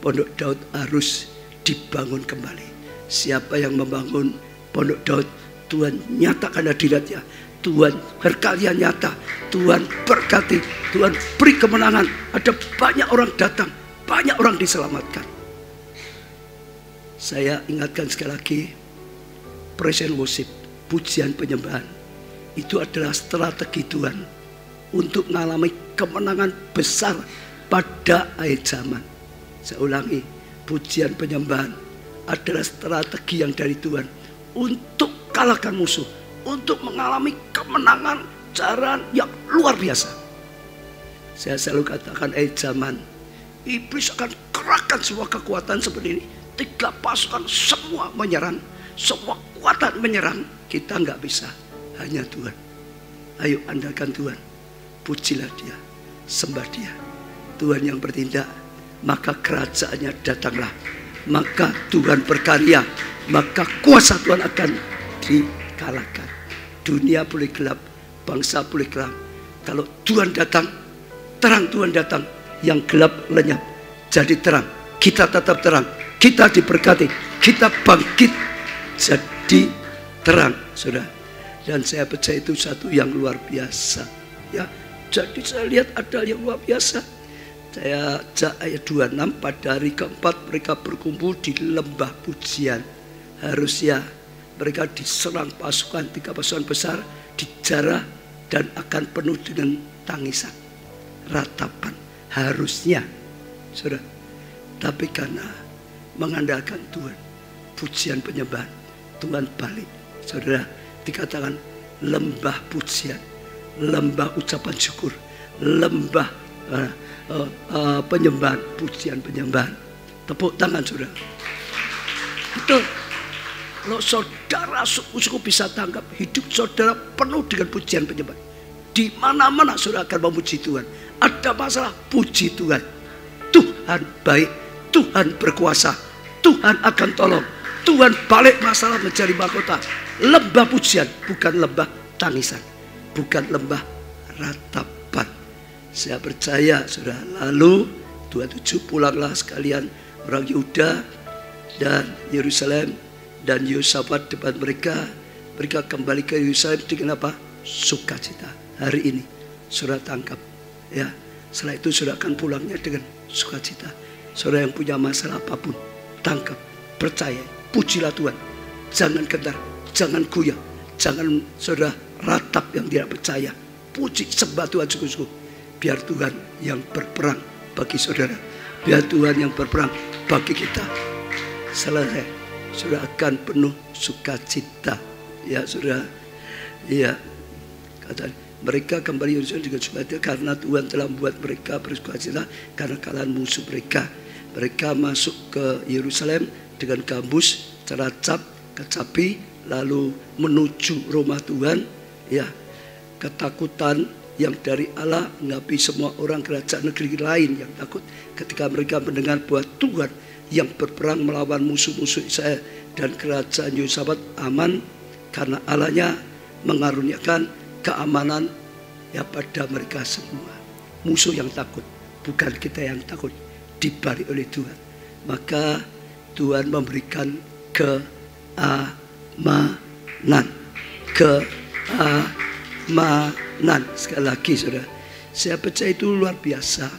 pondok Daud harus dibangun kembali. Siapa yang membangun pondok Daud, Tuhan nyatakan hadiratnya. Tuhan berkarya nyata. Tuhan berkati. Tuhan beri kemenangan. Ada banyak orang datang, banyak orang diselamatkan. Saya ingatkan sekali lagi, praise and worship, pujian penyembahan, itu adalah strategi Tuhan untuk mengalami kemenangan besar pada akhir zaman. Saya ulangi, pujian penyembahan adalah strategi yang dari Tuhan untuk kalahkan musuh, untuk mengalami kemenangan cara yang luar biasa. Saya selalu katakan akhir zaman, iblis akan kerahkan semua kekuatan seperti ini. 3 pasukan semua menyerang, semua kekuatan menyerang. Kita nggak bisa, hanya Tuhan. Ayo andalkan Tuhan, pujilah Dia, sembah Dia. Tuhan yang bertindak, maka kerajaannya datanglah. Maka Tuhan berkarya, maka kuasa Tuhan akan dikalahkan. Dunia boleh gelap, bangsa boleh gelap. Kalau Tuhan datang, terang Tuhan datang, yang gelap lenyap jadi terang. Kita tetap terang, kita diberkati, kita bangkit jadi terang, saudara. Dan saya percaya itu satu yang luar biasa, ya. Jadi saya lihat ada yang luar biasa. Saya ayat 26, pada hari keempat mereka berkumpul di lembah pujian. Harusnya mereka diserang pasukan, 3 pasukan besar, dijarah dan akan penuh dengan tangisan, ratapan. Harusnya, saudara. Tapi karena mengandalkan Tuhan, pujian penyembahan, Tuhan balik. Saudara, dikatakan lembah pujian, lembah ucapan syukur, lembah penyembahan, pujian penyembahan. Tepuk tangan, saudara. Betul. Kalau saudara sungguh-sungguh bisa tangkap, hidup saudara penuh dengan pujian penyembahan. Di mana-mana saudara akan memuji Tuhan. Ada masalah, puji Tuhan. Tuhan baik, Tuhan berkuasa, Tuhan akan tolong. Tuhan balik masalah menjadi mahkota. Lembah pujian, bukan lembah tangisan, bukan lembah ratapan. Saya percaya, saudara. Lalu 27 pulanglah sekalian orang Yehuda dan Yerusalem dan Yosafat depan mereka. Mereka kembali ke Yerusalem dengan apa? Sukacita. Hari ini saudara tangkap, ya. Setelah itu saudara akan pulangnya dengan sukacita. Saudara yang punya masalah apapun, tangkap, percaya, pujilah Tuhan. Jangan gentar, jangan goyah, jangan saudara ratap yang tidak percaya. Puji, sembah Tuhan sungguh-sungguh. Biar Tuhan yang berperang bagi saudara, biar Tuhan yang berperang bagi kita. Selesai, saudara akan penuh sukacita. Ya saudara, ya kata Mereka kembali Yerusalem dengan sukacita karena Tuhan telah membuat mereka bersukacita karena kalahan musuh mereka. Mereka masuk ke Yerusalem dengan gambus, ceracap, kecapi, lalu menuju rumah Tuhan. Ya, ketakutan yang dari Allah mengapi semua orang kerajaan negeri lain yang takut ketika mereka mendengar bahwa Tuhan yang berperang melawan musuh-musuh Israel dan kerajaan Yehosafat aman karena Allahnya mengaruniakan keamanan ya pada mereka semua. Musuh yang takut, bukan kita yang takut, dibalik oleh Tuhan. Maka Tuhan memberikan keamanan. Keamanan. Sekali lagi saudara, saya percaya itu luar biasa.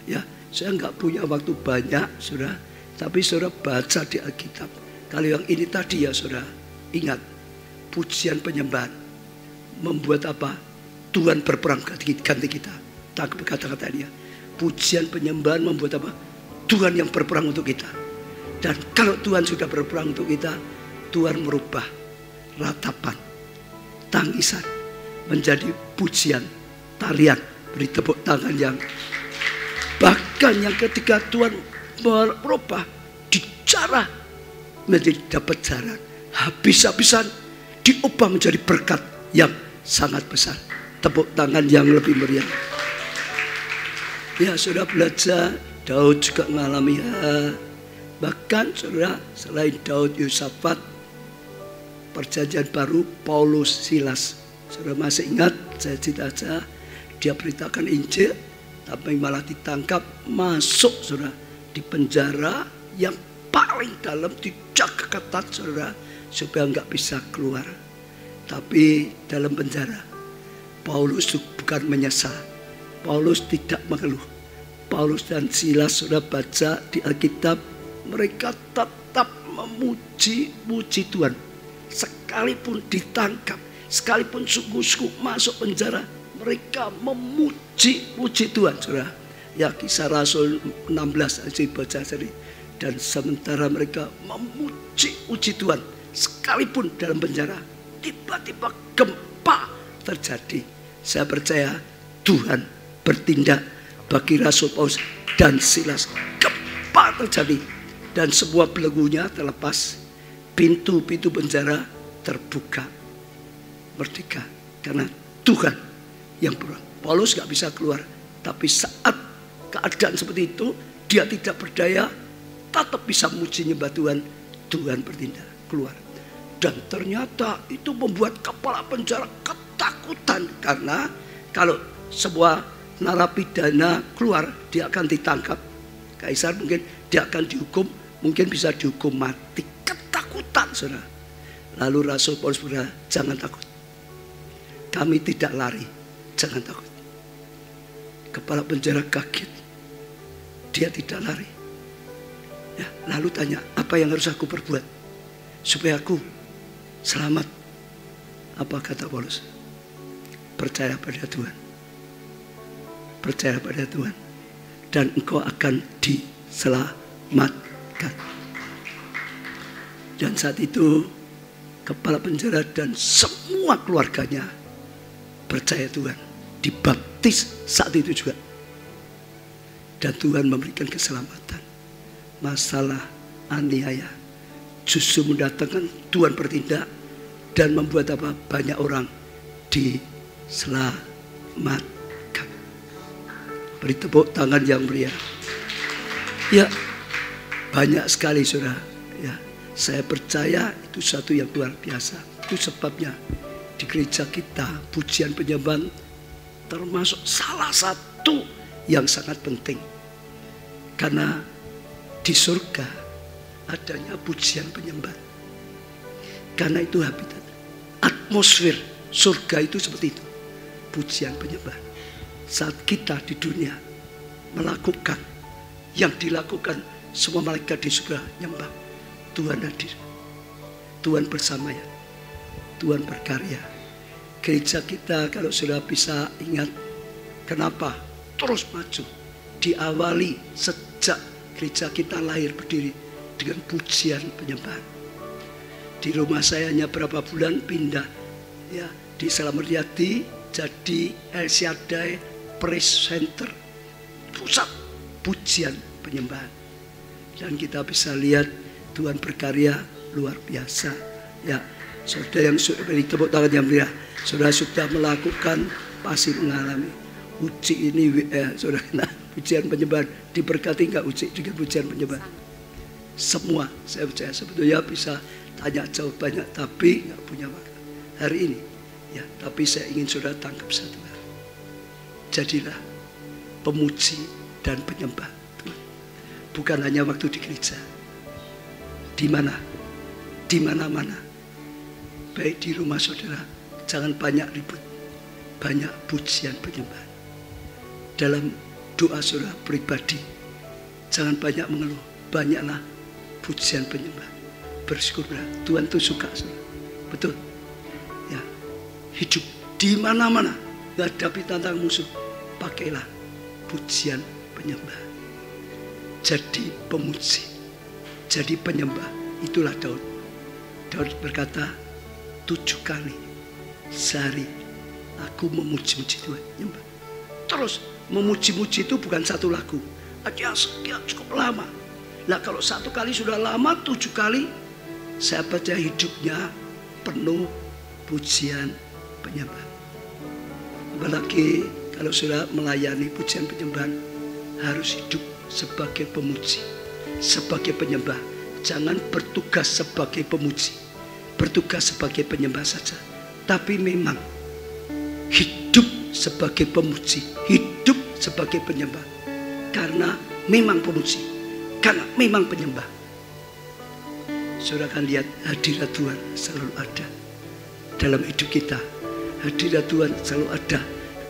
Ya, saya nggak punya waktu banyak saudara, tapi saudara baca di Alkitab. Kalau yang ini tadi ya saudara, ingat pujian penyembahan membuat apa? Tuhan berperang ganti kita. Tangkap kata-kata dia. Pujian penyembahan membuat apa? Tuhan yang berperang untuk kita. Dan kalau Tuhan sudah berperang untuk kita, Tuhan merubah ratapan, tangisan menjadi pujian, tarian. Beri tepuk tangan yang bahkan yang ketika Tuhan merubah dijarah menjadi dapat jaran, habis-habisan diubah menjadi berkat yang sangat besar. Tepuk tangan yang lebih meriah. Ya, sudah belajar Daud juga mengalami bahkan saudara, selain Daud, Yehosafat, perjanjian baru, Paulus, Silas. Saudara masih ingat, saya cerita saja, dia beritakan Injil, tapi malah ditangkap, masuk saudara di penjara yang paling dalam, dijaga ketat saudara, supaya nggak bisa keluar. Tapi dalam penjara, Paulus bukan menyesal, Paulus tidak mengeluh. Paulus dan Silas sudah baca di Alkitab, mereka tetap memuji Tuhan. Sekalipun ditangkap, sekalipun sungguh-sungguh masuk penjara, mereka memuji Tuhan, saudara. Ya, Kisah Rasul 16 saya baca tadi. Dan sementara mereka memuji Tuhan, sekalipun dalam penjara, tiba-tiba gempa terjadi. Saya percaya Tuhan bertindak bagi Rasul Paulus dan Silas. Gempa terjadi dan semua belenggunya terlepas, pintu-pintu penjara terbuka, merdeka karena Tuhan yang berperang. Paulus gak bisa keluar, tapi saat keadaan seperti itu dia tidak berdaya, tetap bisa memuji nyembah Tuhan. Tuhan bertindak keluar, dan ternyata itu membuat kepala penjara ketakutan karena kalau sebuah narapidana keluar dia akan ditangkap. Kaisar mungkin dia akan dihukum, mungkin bisa dihukum mati. Ketakutan saudara. Lalu Rasul Paulus berkata, jangan takut, kami tidak lari, jangan takut. Kepala penjara kaget, dia tidak lari. Ya, lalu tanya, apa yang harus aku perbuat supaya aku selamat? Apa kata Paulus? Percaya pada Tuhan, percaya pada Tuhan, dan engkau akan diselamatkan. Dan saat itu kepala penjara dan semua keluarganya percaya Tuhan, dibaptis saat itu juga, dan Tuhan memberikan keselamatan. Masalah aniaya justru mendatangkan Tuhan bertindak dan membuat apa? Banyak orang diselamatkan. Beri tepuk tangan yang meriah. Ya, banyak sekali saudara. Ya, saya percaya itu satu yang luar biasa. Itu sebabnya di gereja kita pujian penyembahan termasuk salah satu yang sangat penting. Karena di surga adanya pujian penyembahan. Karena itu habitat, atmosfer surga itu seperti itu, pujian penyembahan. Saat kita di dunia melakukan yang dilakukan semua malaikat di surga nyembah, Tuhan hadir, Tuhan bersama ya, Tuhan berkarya. Gereja kita kalau sudah bisa ingat kenapa terus maju, diawali sejak gereja kita lahir berdiri dengan pujian penyembahan. Di rumah saya hanya berapa bulan pindah ya, di Slamet Riyadi jadi El Shaddai Praise Center, pusat pujian penyembahan. Dan kita bisa lihat Tuhan berkarya luar biasa. Ya, saudara yang sudah beri tepuk tangan yang meriah, saudara sudah melakukan, pasti mengalami uji ini. Saudara, pujian penyembahan diberkati nggak uji dengan pujian penyembahan? Semua, saya percaya sebetulnya bisa tanya jawab banyak, tapi nggak punya waktu hari ini. Ya, tapi saya ingin saudara tangkap satu hal. Jadilah pemuji dan penyembah Tuhan. Bukan hanya waktu di gereja. Di mana? Di mana-mana. Baik di rumah saudara, jangan banyak ribut. Banyak pujian penyembahan. Dalam doa saudara pribadi, jangan banyak mengeluh. Banyaklah pujian penyembahan. Bersyukurlah, Tuhan tuh suka saudara. Betul? Ya, hidup di mana-mana, hadapi tantangan musuh, pakailah pujian penyembah. Jadi pemuji, jadi penyembah. Itulah Daud. Daud berkata, 7 kali sehari aku memuji-muji Tuhan. Nyembah. Terus memuji-muji itu bukan satu lagu, ada sekian cukup lama. Nah, kalau 1 kali sudah lama, 7 kali saya baca hidupnya penuh pujian penyembahan. Apalagi kalau sudah melayani pujian penyembahan, harus hidup sebagai pemuji, sebagai penyembah. Jangan bertugas sebagai pemuji, bertugas sebagai penyembah saja. Tapi memang hidup sebagai pemuji, hidup sebagai penyembah. Karena memang pemuji, karena memang penyembah. Saudara akan lihat hadirat Tuhan selalu ada dalam hidup kita. Hadirat Tuhan selalu ada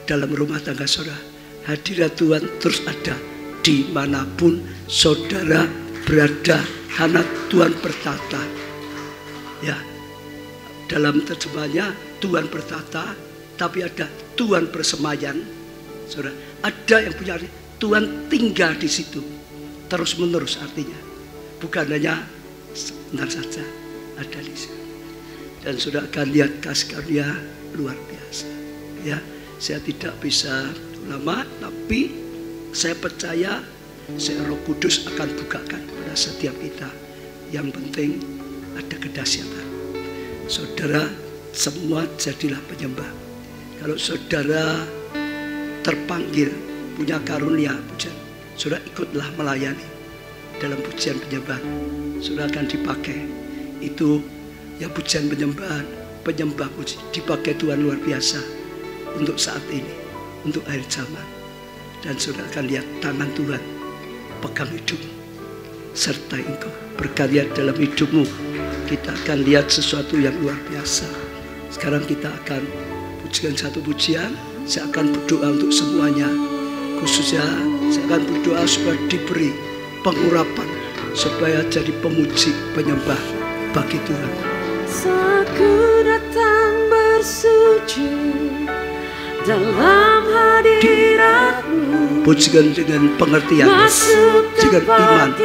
dalam rumah tangga saudara. Hadirat Tuhan terus ada dimanapun saudara berada, karena Tuhan bertata. Ya, dalam terjemahannya Tuhan bertata, tapi ada Tuhan bersemayan. Saudara, ada yang punya arti Tuhan tinggal di situ terus menerus, artinya bukan hanya sebentar saja ada di situ. Dan sudah akan lihat kasih karunia luar biasa. Ya, saya tidak bisa lama, tapi saya percaya Roh Kudus akan bukakan pada setiap kita. Yang penting ada kedahsyatan. Saudara semua jadilah penyembah. Kalau saudara terpanggil punya karunia pujian, saudara ikutlah melayani dalam pujian penyembahan. Saudara akan dipakai. Itu ya, pujian penyembahan, penyembah puji dipakai Tuhan luar biasa untuk saat ini, untuk akhir zaman. Dan saudara akan lihat tangan Tuhan pegang hidupmu, serta engkau berkarya dalam hidupmu. Kita akan lihat sesuatu yang luar biasa. Sekarang kita akan pujikan satu pujian. Saya akan berdoa untuk semuanya. Khususnya saya akan berdoa supaya diberi pengurapan, supaya jadi pemuji, penyembah bagi Tuhan. Saat ku datang bersujud dalam hadirat-Mu, pujikan dengan pengertian, dengan iman,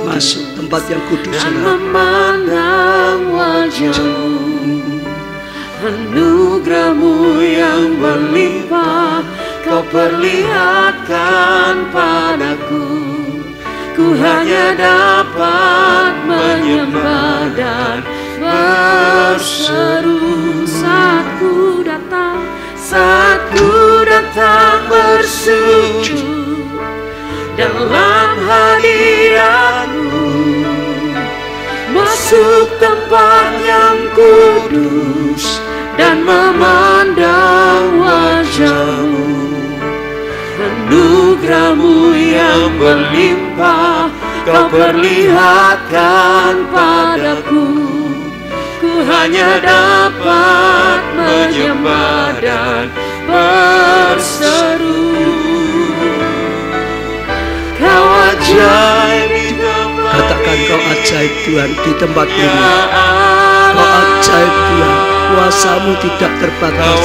masuk tempat yang kudus, memandang wajah-Mu, anugerah-Mu yang berlimpah Kau perlihatkan padaku. Ku hanya dapat menyembah dan berseru saat ku datang bersujud dalam hadirat-Mu, masuk tempat yang kudus dan memandang wajah-Mu. Anugerah-Mu yang berlimpah Kau perlihatkan padaku. Ku hanya dapat menyembah dan berseru. Kau ajaib di tempat ini. Katakan Kau ajaib Tuhan di tempat ini. Kau ajaib Tuhan, kuasa-Mu tidak terbatas,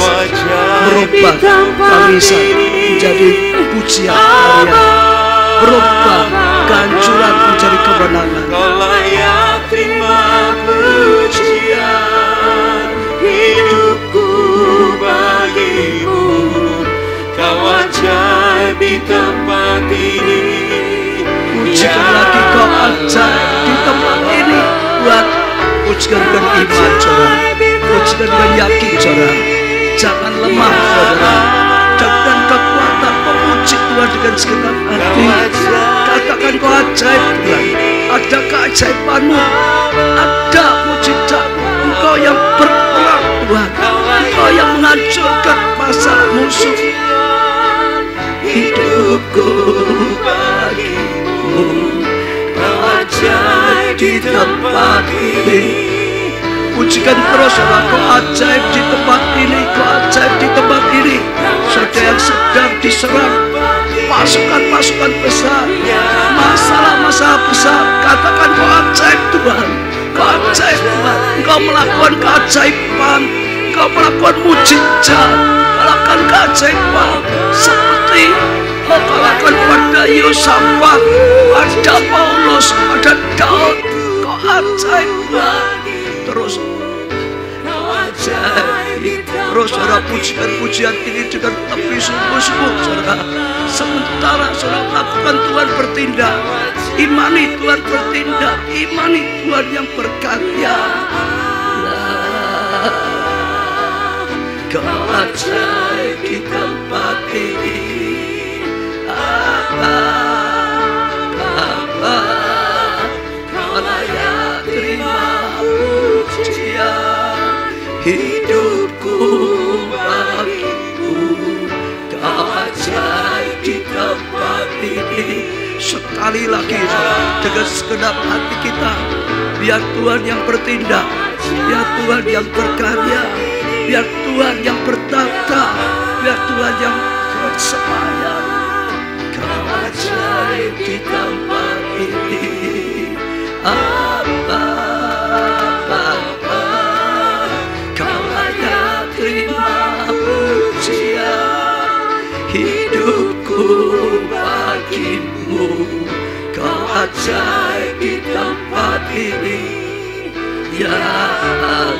merubah tangisan menjadi pujian karya, berubah kehancuran menjadi kemenangan. Kau layak terima pujian, hidupku bagi di tempat ini. Pujikan lagi Kau ajaib di tempat ini Tuhan. Pujikan dengan iman saudara, pujikan dengan yakin saudara. Jangan lemah saudara, dengan kekuatan memuji Tuhan dengan segenap hati. Katakan Kau ajaib Tuhan. Ada keajaibanmu, ada mujizatmu. Engkau yang berperang Tuhan, Engkau yang menghancurkan masalah musuh. Hidupku bagimu, Kau ajaib di tempat ini. Pujikan terus saudara, Kau ajaib di tempat ini, Kau ajaib di tempat ini. Saudara yang sedang diserang pasukan-pasukan besar, masalah-masalah besar, katakan Kau ajaib Tuhan, Kau ajaib Tuhan. Engkau melakukan keajaiban, Engkau melakukan mujizat, melakukan keajaiban seperti Kau lakukan pada Yosafat, pada Paulus, pada Daud. Kau ajaib Tuhan. Terus terus saudara pujikan pujian ini dengan lebih sungguh-sungguh saudara. Sementara saudara melakukan, Tuhan bertindak. Imani Tuhan bertindak, imani Tuhan yang berkarya. Kau ajaib di tempat ini. Kau layak terima pujian. Hidupku bagimu, Kau ajaib di tempat ini. Sekali lagi dengan segenap hati kita, biar Tuhan yang bertindak, biar Tuhan yang berkarya, biar Tuhan yang bertata, biar Tuhan yang bersemayam. Kau ajaib di tempat ini. Kau layak terima pujian. Hidupku bagimu, Kau ajaib di tempat ini. Ya Allah,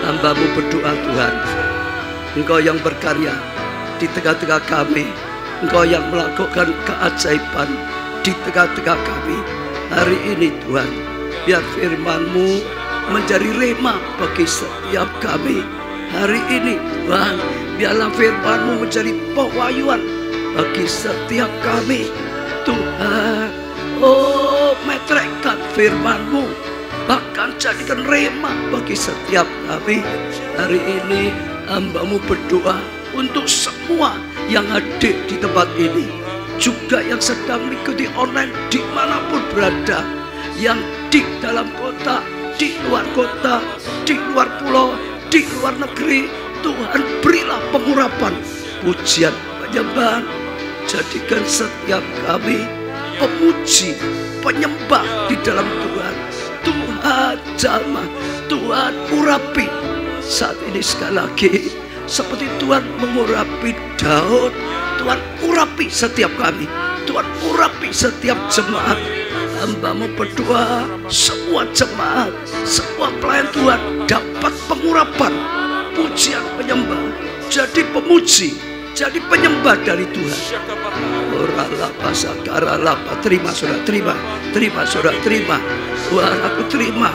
hamba-Mu berdoa Tuhan, Engkau yang berkarya di tengah-tengah kami, Engkau yang melakukan keajaiban di tengah-tengah kami. Hari ini Tuhan, biar firman-Mu menjadi rema bagi setiap kami. Hari ini Tuhan, biarlah firman-Mu menjadi pewahyuan bagi setiap kami. Tuhan, oh metrekkan firman-Mu, bahkan jadikan rema bagi setiap kami. Hari ini hamba-Mu berdoa untuk semua yang hadir di tempat ini, juga yang sedang mengikuti online dimanapun berada, yang di dalam kota, di luar kota, di luar pulau, di luar negeri. Tuhan berilah pengurapan, pujian, penyembahan. Jadikan setiap kami pemuji, penyembah di dalam Tuhan. Tuhan jamah, Tuhan urapi. Saat ini sekali lagi, seperti Tuhan mengurapi Daud, Tuhan urapi setiap kami, Tuhan urapi setiap jemaat. Hamba-Mu berdoa semua jemaat, semua pelayan Tuhan dapat pengurapan, pujian, penyembah, jadi pemuji, jadi penyembah dari Tuhan. Oralapa sakaralapa, terima saudara, terima saudara, terima. Tuhan, aku terima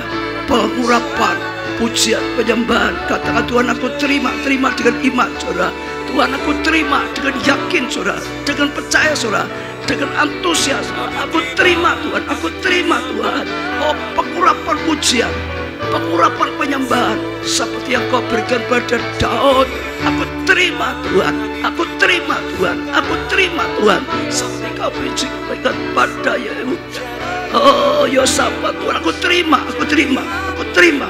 pengurapan, pujian, penyembahan. Katakan Tuhan, aku terima dengan iman saudara. Tuhan, aku terima dengan yakin saudara, dengan percaya saudara, dengan antusias. Aku terima Tuhan, aku terima Tuhan. Oh, pengurapan pujian, pengurapan penyembahan seperti yang Kau berikan pada Daud. Aku terima Tuhan, aku terima Tuhan, aku terima Tuhan. Seperti Kau berikan pada Yehuda, oh Yosafat. Tuhan, aku terima, aku terima, aku terima.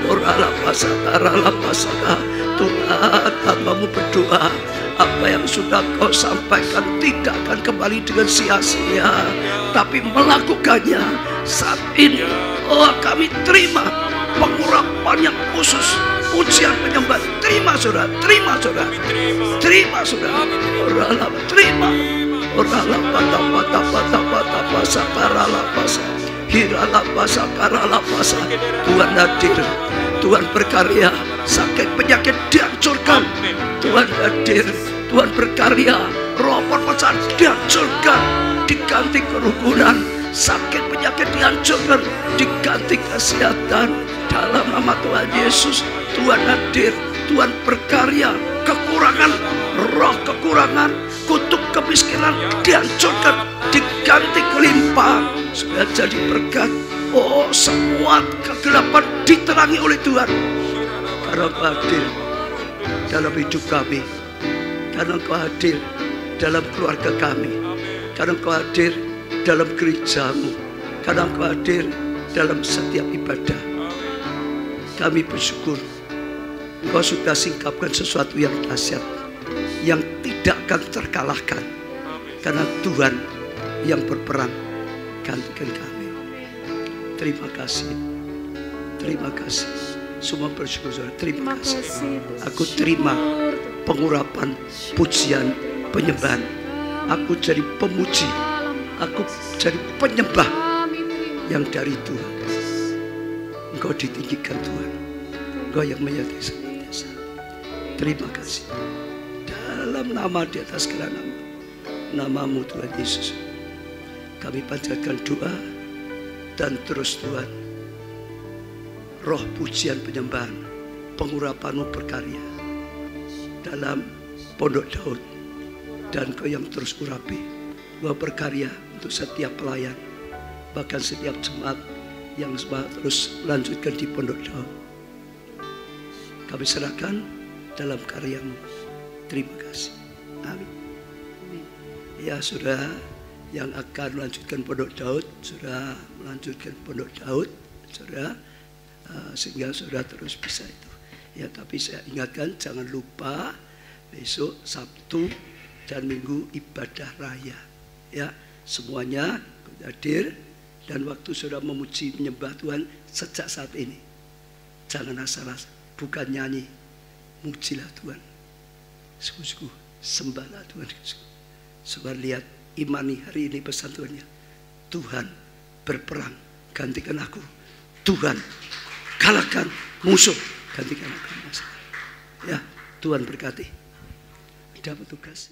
Oralapasaka, Tuhan, hamba-Mu berdoa, apa yang sudah Kau sampaikan tidak akan kembali dengan sia-sia, tapi melakukannya saat ini. Oh, kami terima pengurapan yang khusus, pujian, penyembahan. Terima saudara, terima saudara, terima saudara. Oralap, terima. Oralapatapatapatapatapasa karalapasa, hiralapasa karalapasa. Tuhan hadir, Tuhan berkarya. Sakit penyakit dihancurkan. Tuhan hadir, Tuhan berkarya, roh perpecahan dihancurkan, diganti kerukunan, sakit penyakit dihancurkan, diganti kesehatan. Dalam nama Tuhan Yesus, Tuhan hadir, Tuhan berkarya. Kekurangan, roh kekurangan, kutuk kemiskinan dihancurkan, diganti kelimpahan, supaya jadi berkat. Oh, semua kegelapan diterangi oleh Tuhan. Karena Engkau hadir dalam hidup kami, karena Engkau hadir dalam keluarga kami, karena Engkau hadir dalam gerejamu, karena Engkau hadir dalam setiap ibadah. Kami bersyukur Engkau sudah singkapkan sesuatu yang dahsyat, yang tidak akan terkalahkan, karena Tuhan yang berperang. Gantikan kami. Terima kasih, terima kasih. Semua bersyukur, terima kasih. Aku terima pengurapan, pujian, penyembahan. Aku jadi pemuji, aku jadi penyembah yang dari Tuhan. Engkau ditinggikan Tuhan, Engkau yang menyertai senantiasa. Terima kasih. Dalam nama di atas segala nama, namamu Tuhan Yesus, kami panjatkan doa. Dan terus Tuhan, roh pujian penyembahan, pengurapan-Mu berkarya dalam Pondok Daud. Dan Kau yang terus urapi, Kau berkarya untuk setiap pelayan, bahkan setiap jemaat yang terus melanjutkan di Pondok Daud. Kami serahkan dalam karya-Mu. Terima kasih. Amin. Ya, saudara yang akan melanjutkan Pondok Daud, saudara melanjutkan Pondok Daud, saudara, sehingga saudara terus bisa itu. Ya, tapi saya ingatkan, jangan lupa besok Sabtu dan Minggu ibadah raya. Ya, semuanya hadir, dan waktu saudara memuji menyembah Tuhan sejak saat ini, jangan asal-asal, bukan nyanyi, mujilah Tuhan. Sungguh-sungguh sembahlah Tuhan. Saudara lihat, imani hari ini pesan Tuhannya. Tuhan berperang, gantikan aku. Tuhan kalahkan musuh, gantikan aku. Ya, Tuhan berkati. Ada petugas.